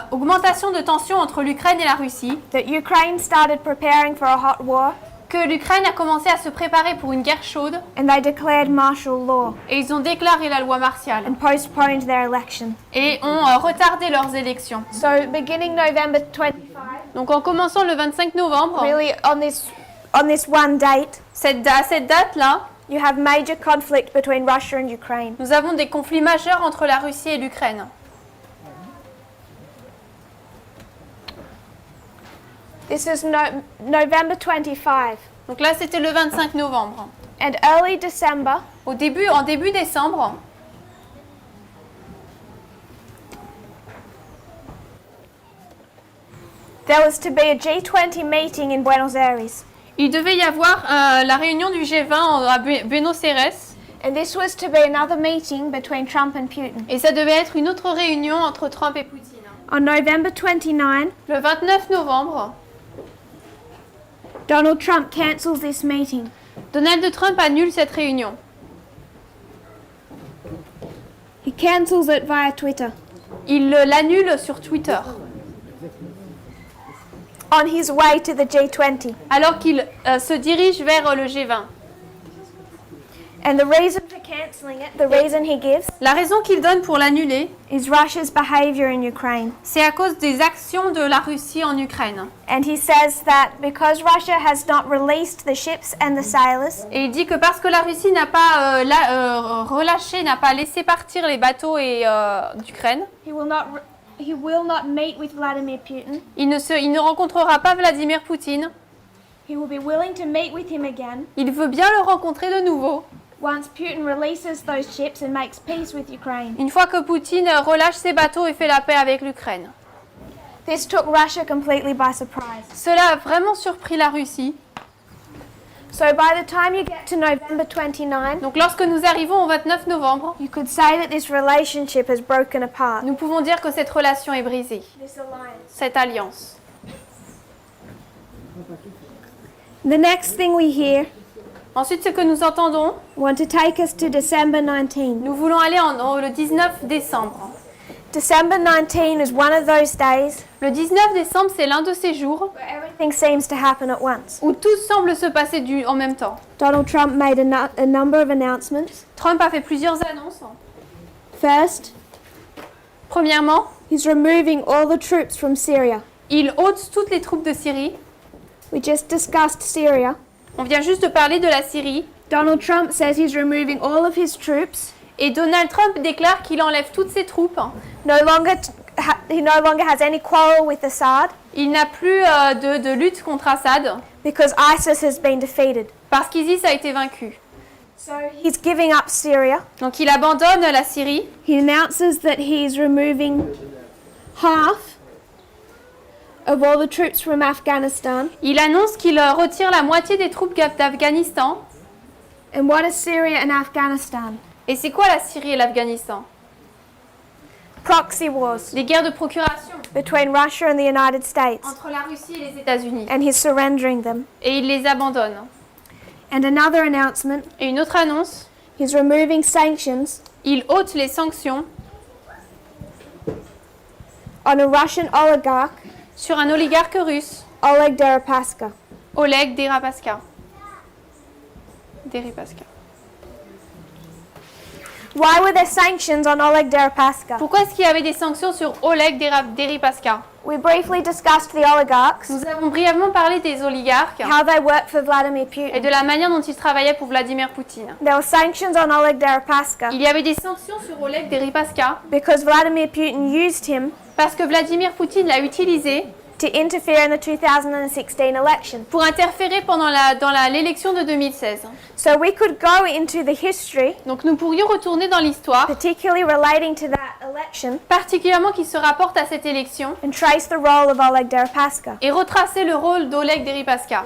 augmentation de tension entre l'Ukraine et la Russie that Ukraine started preparing for a hot war, que l'Ukraine a commencé à se préparer pour une guerre chaude and they declared martial law et ils ont déclaré la loi martiale and postponed their election. et ont retardé leurs élections. So beginning November 25, Donc en commençant le 25 novembre, really on this one date, à cette date-là, you have major conflict between Russia and Ukraine. nous avons des conflits majeurs entre la Russie et l'Ukraine. This is November 25, Donc là, c'était le 25 novembre. and early December, En début décembre, there was to be a G20 meeting in Buenos Aires, il devait y avoir la réunion du G20 à Buenos Aires and this was to be another meeting between Trump and Putin. et ça devait être une autre réunion entre Trump et Poutine. On November 29, Le 29 novembre, Donald Trump cancels this meeting. Donald Trump annule cette réunion. He cancels it via Twitter. Il l'annule sur Twitter, On his way to the G20. alors qu'il se dirige vers le G20. And the reason for cancelling it, the reason he gives, La raison qu'il donne pour l'annuler, is Russia's behavior in Ukraine. c'est à cause des actions de la Russie en Ukraine. And he says that because Russia has not released the ships and the sailors, Et il dit que parce que la Russie n'a pas relâché, n'a pas laissé partir les bateaux d'Ukraine, he will not meet with Vladimir Putin. il ne rencontrera pas Vladimir Poutine. He will be willing to meet with him again Il veut bien le rencontrer de nouveau, once Putin releases those ships and makes peace with Ukraine. une fois que Poutine relâche ses bateaux et fait la paix avec l'Ukraine. This took Russia completely by surprise. Cela a vraiment surpris la Russie. So by the time you get to November 29, Donc lorsque nous arrivons au 29 novembre, you could say that this relationship has broken apart. nous pouvons dire que cette relation est brisée, This alliance. cette alliance. The next thing we hear, Ensuite, ce que nous entendons, want to take us to December 19. nous voulons aller le 19 décembre. December 19 is one of those days Le 19 décembre, c'est l'un de ces jours where everything seems to happen at once. où tout semble se passer en même temps. Donald Trump made a number of announcements. Trump a fait plusieurs annonces. First, Premièrement, he's removing all the troops from Syria. il ôte toutes les troupes de Syrie. We just discussed Syria. On vient juste de parler de la Syrie. Donald Trump says he's removing all of his troops. Et Donald Trump déclare qu'il enlève toutes ses troupes. He no longer has any quarrel with Assad Il n'a plus de lutte contre Assad because ISIS has been defeated. parce qu'ISIS a été vaincu. So he's giving up Syria. Donc il abandonne la Syrie. He announces that he's removing half of all the troops from Afghanistan. Il annonce qu'il retire la moitié des troupes d'Afghanistan. And what is Syria and Afghanistan? Et c'est quoi la Syrie et l'Afghanistan? Proxy wars. Des guerres de procuration. between Russia and the United States entre la Russie et les États-Unis. and he's surrendering them. Et il les abandonne. And another announcement, Et une autre annonce, he's removing sanctions il ôte les sanctions on a Russian oligarch, sur un oligarque russe, Oleg Deripaska. Oleg Deripaska. Deripaska. Why were there sanctions on Oleg Deripaska? Pourquoi est-ce qu'il y avait des sanctions sur Oleg Deripaska? We briefly discussed the oligarchs, Nous avons brièvement parlé des oligarques how they work for Vladimir et Putin. de la manière dont ils travaillaient pour Vladimir Poutine. There were sanctions on Oleg Deripaska Il y avait des sanctions sur Oleg Deripaska because Vladimir Putin used him parce que Vladimir Poutine l'a utilisé to interfere in the 2016 election. pour interférer pendant l'élection de 2016. So we could go into the history, Donc nous pourrions retourner dans l'histoire, particularly relating to that election, particulièrement qui se rapporte à cette élection, and trace the role of Oleg Deripaska. et retracer le rôle d'Oleg Deripaska.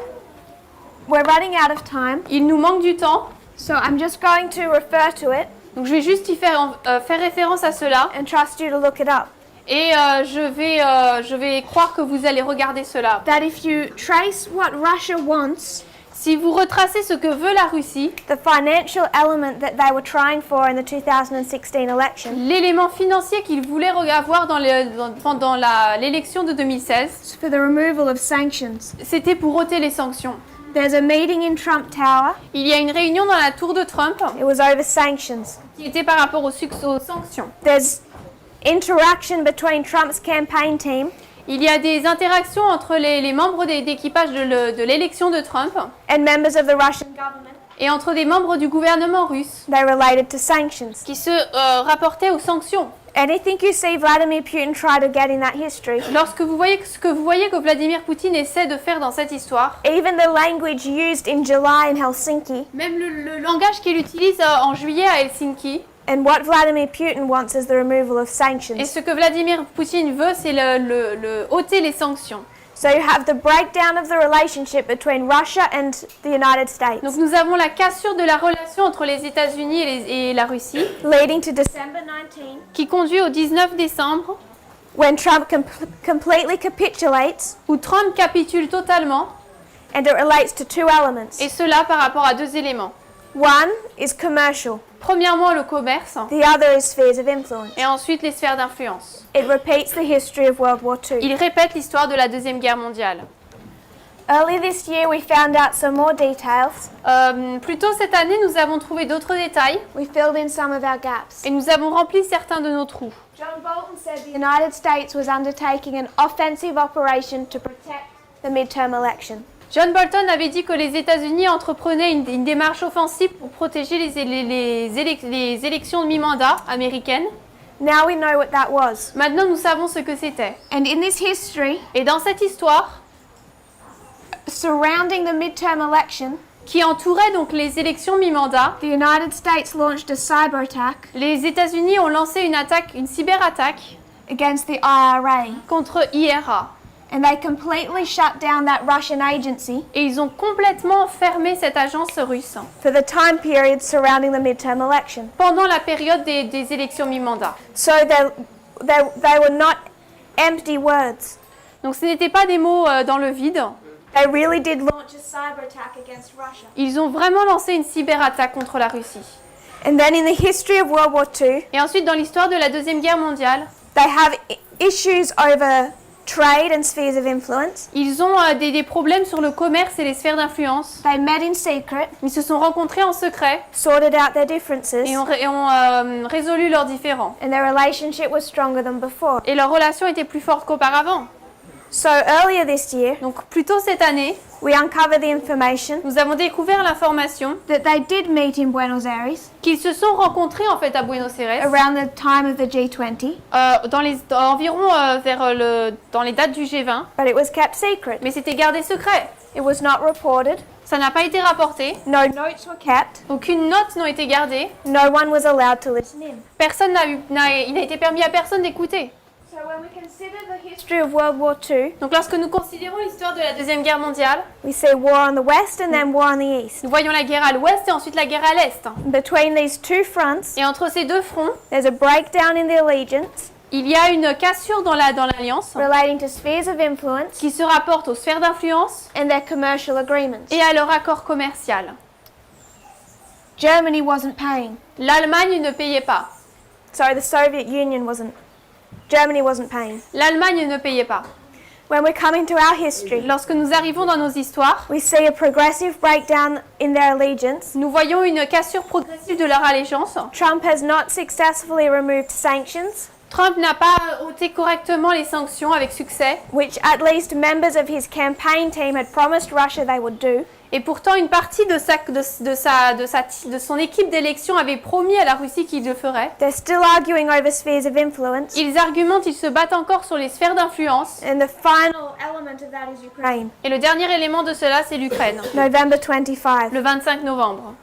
We're running out of time, Il nous manque du temps, so I'm just going to refer to it donc je vais juste y faire référence à cela, and trust you to look it up. et je vais croire que vous allez regarder cela. That if you trace what Russia wants, Si vous retracez ce que veut la Russie, the financial element that they were trying for in the 2016 election, l'élément financier qu'ils voulaient avoir pendant l'élection de 2016, is for the removal of sanctions. c'était pour ôter les sanctions. There's a meeting in Trump Tower. Il y a une réunion dans la tour de Trump It was over sanctions. qui était par rapport aux sanctions. There's interaction between Trump's campaign team Il y a des interactions entre les membres d'équipage de l'élection de Trump and members of the Russian government. et entre des membres du gouvernement russe They related to sanctions. qui se rapportaient aux sanctions. Anything you see Vladimir Putin try to get in that history, Lorsque vous voyez que Vladimir Poutine essaie de faire dans cette histoire, even the language used in July in Helsinki, même le langage qu'il utilise en juillet à Helsinki, and what Vladimir Putin wants is the removal of et sanctions. ce que Vladimir Poutine veut, c'est le ôter les sanctions. So you have the breakdown of the relationship between Russia and the United States, Donc nous avons la cassure de la relation entre les États-Unis et la Russie, leading to December 19, qui conduit au 19 décembre, when Trump completely capitulates, où Trump capitule totalement, and it relates to two elements. et cela par rapport à deux éléments. One is commercial, Premièrement, le commerce, the other is spheres of influence. et ensuite les sphères d'influence. It repeats the history of World War II. Il répète l'histoire de la Deuxième Guerre mondiale. Early this year, we found out some more details. Plus tôt cette année, nous avons trouvé d'autres détails We filled in some of our gaps. et nous avons rempli certains de nos trous. John Bolton said the United States was undertaking an offensive operation to protect the midterm election. John Bolton avait dit que les États-Unis entreprenaient une démarche offensive pour protéger les élections de mi-mandat américaines. Now we know what that was. Maintenant, nous savons ce que c'était. And in this history, Et dans cette histoire, surrounding the midterm election, qui entourait donc les élections mi-mandat, the United States launched a cyber attack les États-Unis ont lancé une cyberattaque against the IRA. contre IRA. And they completely shut down that Russian agency Et ils ont complètement fermé cette agence russe for the time period surrounding the midterm election. pendant la période des élections mi-mandat. So they were not empty words. Donc ce n'étaient pas des mots dans le vide. They really did launch a cyber attack against Russia. Ils ont vraiment lancé une cyberattaque contre la Russie. And then in the history of World War II, Et ensuite, dans l'histoire de la Deuxième Guerre mondiale, they have issues over trade and spheres of influence. ils ont des problèmes sur le commerce et les sphères d'influence. They met in secret, Ils se sont rencontrés en secret sorted out their differences, et ont résolu leurs différends. and their relationship was stronger than before. Et leur relation était plus forte qu'auparavant. So earlier this year, Donc plus tôt cette année, we uncovered the information nous avons découvert l'information that they did meet in Buenos Aires qu'ils se sont rencontrés en fait à Buenos Aires around the time of the G20, environ dans les dates du G20, but it was kept secret. mais c'était gardé secret. It was not reported. Ça n'a pas été rapporté, No notes were kept. aucune note n'a été gardée, No one was allowed to listen in. il n'a été permis à personne d'écouter. So when we consider the history of World War II, Donc lorsque nous considérons l'histoire de la Deuxième Guerre mondiale, we see war on the west and then war on the east. nous voyons la guerre à l'ouest et ensuite la guerre à l'est. Between these two fronts, Et entre ces deux fronts, there's a breakdown in the allegiance, Il y a une cassure dans l'alliance relating to spheres of influence qui se rapporte aux sphères d'influence and their commercial agreements. et à leur accord commercial. Germany wasn't paying. L'Allemagne ne payait pas. Sorry, the Soviet Union wasn't. Germany wasn't paying. L'Allemagne ne payait pas. When we're coming to our history, Lorsque nous arrivons dans nos histoires, we see a progressive breakdown in their allegiance. nous voyons une cassure progressive de leur allégeance. Trump has not successfully removed sanctions, Trump n'a pas ôté correctement les sanctions avec succès, which at least members of his campaign team had promised Russia they would do. et pourtant une partie de son équipe d'élection avait promis à la Russie qu'il le ferait. They're still arguing over spheres of influence, Ils argumentent, ils se battent encore sur les sphères d'influence. and the final element of that is Ukraine. Et le dernier élément de cela, c'est l'Ukraine, November 25. le 25 novembre.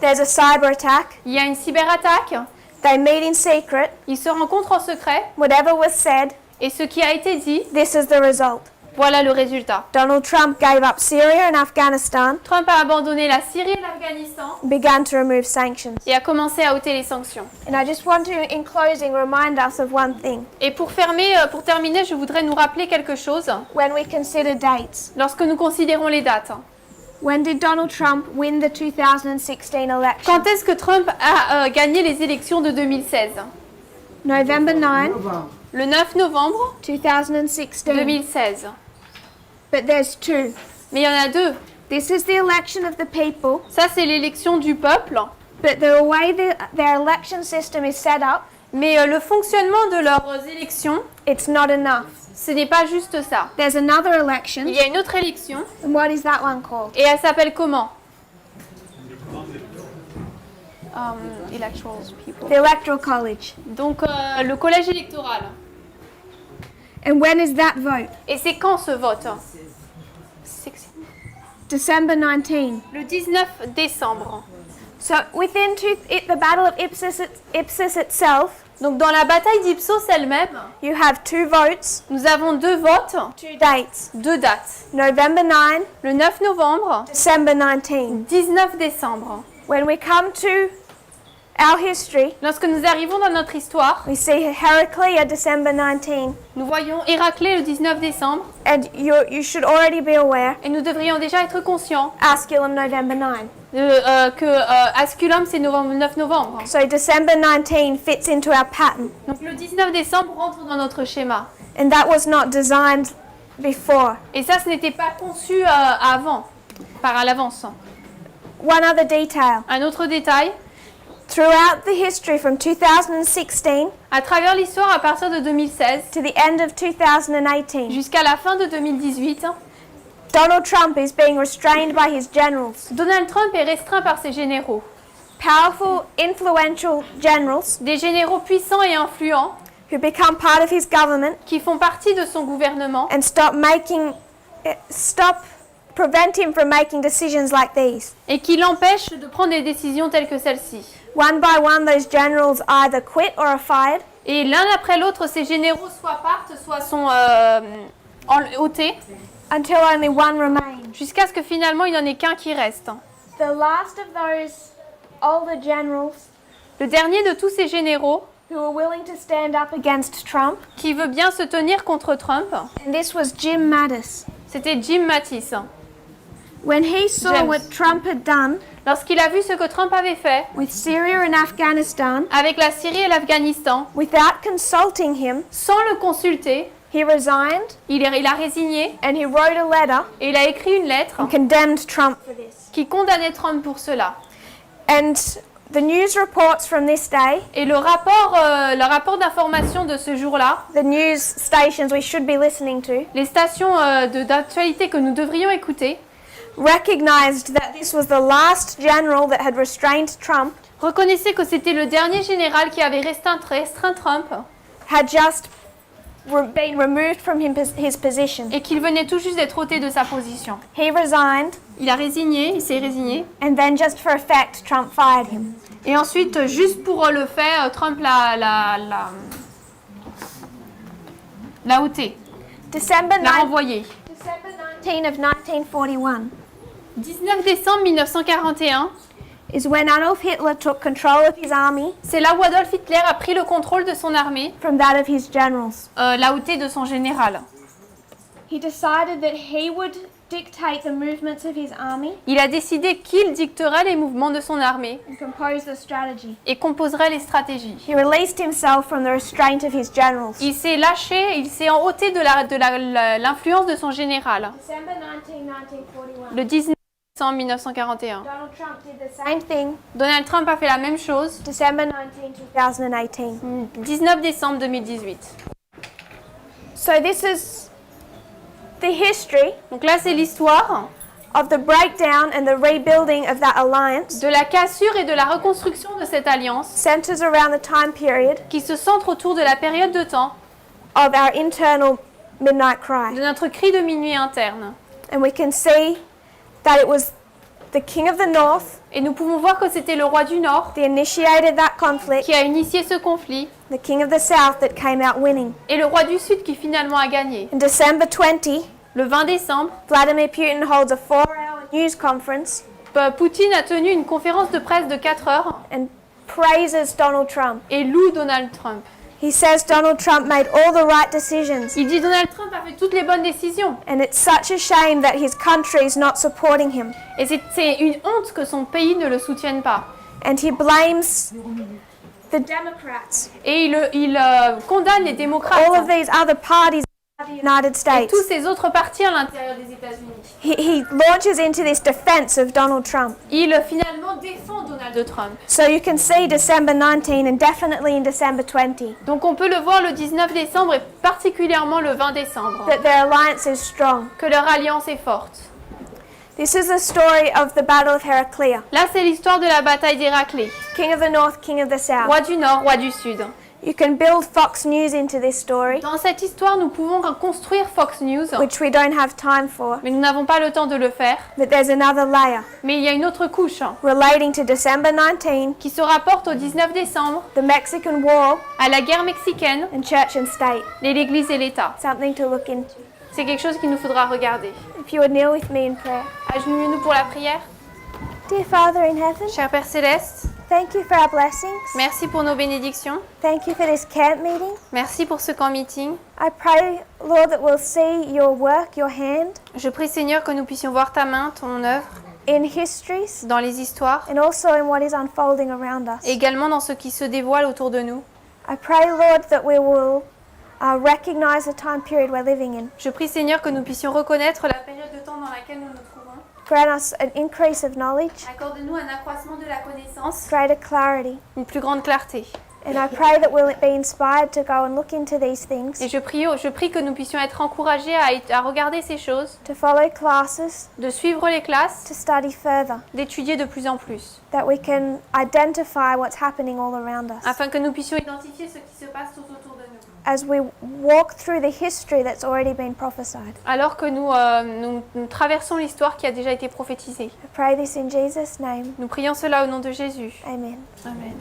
There's a cyber attack. Il y a une cyberattaque, They meet in secret. ils se rencontrent en secret, Whatever was said, et ce qui a été dit, this is the result. voilà le résultat. Donald Trump gave up Syria and Afghanistan, Trump a abandonné la Syrie et l'Afghanistan began to remove sanctions. et a commencé à ôter les sanctions. And I just want to, in closing, remind us of one thing. Et pour terminer, je voudrais nous rappeler quelque chose When we consider dates, lorsque nous considérons les dates. when did Donald Trump win the 2016 election? Quand est-ce que Trump a gagné les élections de 2016? November 9, Le 9 novembre 2016. 2016. But there's two. Mais il y en a deux. This is the election of the people, Ça, c'est l'élection du peuple. but the way their election system is set up, Mais le fonctionnement de leurs élections, it's not enough. ce n'est pas juste ça. There's another election, Il y a une autre élection and what is that one called? et elle s'appelle comment? Electoral people. The Electoral College. Donc le collège électoral. And when is that vote? Et c'est quand ce vote? December 19. Le 19 décembre. So within the Battle of Ipsus itself, Donc dans la bataille d'Ipsos elle-même, you have two votes, nous avons deux votes, two dates. deux dates. November 9, Le 9 novembre, December 19. 19 décembre. When we come to our history, Lorsque nous arrivons dans notre histoire, we see Heraclea December 19. nous voyons Héraclée le 19 décembre And you should already be aware, et nous devrions déjà être conscients Asculum November 9. que Asculum c'est 9 novembre. So December 19 fits into our pattern. Donc le 19 décembre rentre dans notre schéma. And that was not designed before. Et ça, ce n'était pas conçu à l'avance. One other detail. Un autre détail, Throughout the history from 2016 à travers l'histoire à partir de 2016 to the end of 2018, jusqu'à la fin de 2018, Donald Trump is being restrained by his generals. Donald Trump est restreint par ses généraux. Powerful, influential generals Des généraux puissants et influents who become part of his government qui font partie de son gouvernement and prevent him from making decisions like these. et qui l'empêchent de prendre des décisions telles que celle-ci. One by one, those generals either quit or are fired. Et l'un après l'autre, ces généraux soit partent, soit sont ôtés, Until only one remains. jusqu'à ce que finalement il n'y en ait qu'un qui reste. The last of those older generals Le dernier de tous ces généraux who were willing to stand up against Trump, qui veut bien se tenir contre Trump, and this was Jim Mattis. c'était Jim Mattis. When he saw James. what Trump had done Lorsqu'il a vu ce que Trump avait fait with Syria and Afghanistan, avec la Syrie et l'Afghanistan, without consulting him, sans le consulter, he resigned il a résigné and he wrote a letter et il a écrit une lettre and condemned Trump for this. qui condamnait Trump pour cela. And the news reports from this day, Et le rapport d'information de ce jour-là, the news stations we should be listening to, les stations d'actualité que nous devrions écouter, recognized that this was the last general that had restrained Trump, reconnaissaient que c'était le dernier général qui avait restreint Trump had just been removed from his position. et qu'il venait tout juste d'être ôté de sa position. He resigned, Il s'est résigné. and then just for effect, Trump fired him. Et ensuite, juste pour le fait, Trump l'a ôté, December l'a 9, renvoyé. December 19 of 1941. 19 décembre 1941, is when Adolf Hitler took control of his army C'est là où Adolf Hitler a pris le contrôle de son armée, from that of his generals. la hauteur de son général. He decided that he would dictate the movements of his army Il a décidé qu'il dicterait les mouvements de son armée and compose the strategy. et composerait les stratégies. He released himself from the restraint of his generals. Il s'est lâché, il s'est ôté de l'influence de son général. December 19, 1941. Le 19 décembre 1941. Donald Trump did the same thing. Donald Trump a fait la même chose. December 19, 2018. 19 décembre 2018. So this is the history Donc là, c'est l'histoire of the breakdown and the rebuilding of that alliance. de la cassure et de la reconstruction de cette alliance Centers around the time period qui se centre autour de la période de temps of our internal midnight de cry. notre cri de minuit interne. And we can see that it was the king of the north Et nous pouvons voir que c'était le roi du Nord that initiated that conflict, qui a initié ce conflit the king of the south that came out winning. et le roi du Sud qui finalement a gagné. In December 20, Le 20 décembre, Vladimir Putin holds a 4-hour news conference Poutine a tenu une conférence de presse de 4 heures and praises Donald Trump. et loue Donald Trump. He says Donald Trump made all the right decisions, Il dit Donald Trump a fait toutes les bonnes décisions. and it's such a shame that his country is not supporting him. Et c'est une honte que son pays ne le soutienne pas. And he blames the Democrats, Et il condamne les démocrates all of these other parties of the United et States. tous ces autres partis à l'intérieur des États-Unis. He launches into this defense of Donald Trump. Il finalement défend Donald Trump. So you can see December 19 and definitely in December 20 Donc on peut le voir le 19 décembre et particulièrement le 20 décembre, that their alliance is strong. que leur alliance est forte. This is the story of the Battle of Heraclea. Là, c'est l'histoire de la bataille d'Héraclée. King of the North, King of the South. Roi du Nord, roi du Sud. You can build Fox News into this story, Dans cette histoire, nous pouvons construire Fox News, which we don't have time for, mais nous n'avons pas le temps de le faire. but there's another layer Mais il y a une autre couche relating to December 19, qui se rapporte au 19 décembre, the Mexican War, à la guerre mexicaine, and church and state. et l'Église et l'État. Something to look into. C'est quelque chose qu'il nous faudra regarder. If you would kneel with me in prayer. Agenouillons-nous pour la prière. Dear Father in heaven, Cher Père Céleste, thank you for our blessings. merci pour nos bénédictions. Thank you for this camp meeting. Merci pour ce camp meeting. I pray, Lord, that we'll see your work, your hand, Je prie Seigneur que nous puissions voir ta main, ton œuvre, in histories dans les histoires, and also in what is unfolding around us. et également dans ce qui se dévoile autour de nous. I pray, Lord, that we will recognize the time period we're living in. Je prie Seigneur que nous puissions reconnaître la période de temps dans laquelle nous nous trouvons. Grant us an increase of knowledge, Accorde-nous un accroissement de la connaissance, greater clarity. une plus grande clarté. And I pray that we'll be inspired to go and look into these things, Et je prie que nous puissions être encouragés à regarder ces choses, to follow classes, de suivre les classes, to study further, d'étudier de plus en plus, that we can identify what's happening all around us. afin que nous puissions identifier ce qui se passe tout autour de nous. As we walk through the history that's already been prophesied. Alors que nous traversons l'histoire qui a déjà été prophétisée. I pray this in Jesus' name. Nous prions cela au nom de Jésus. Amen. Amen.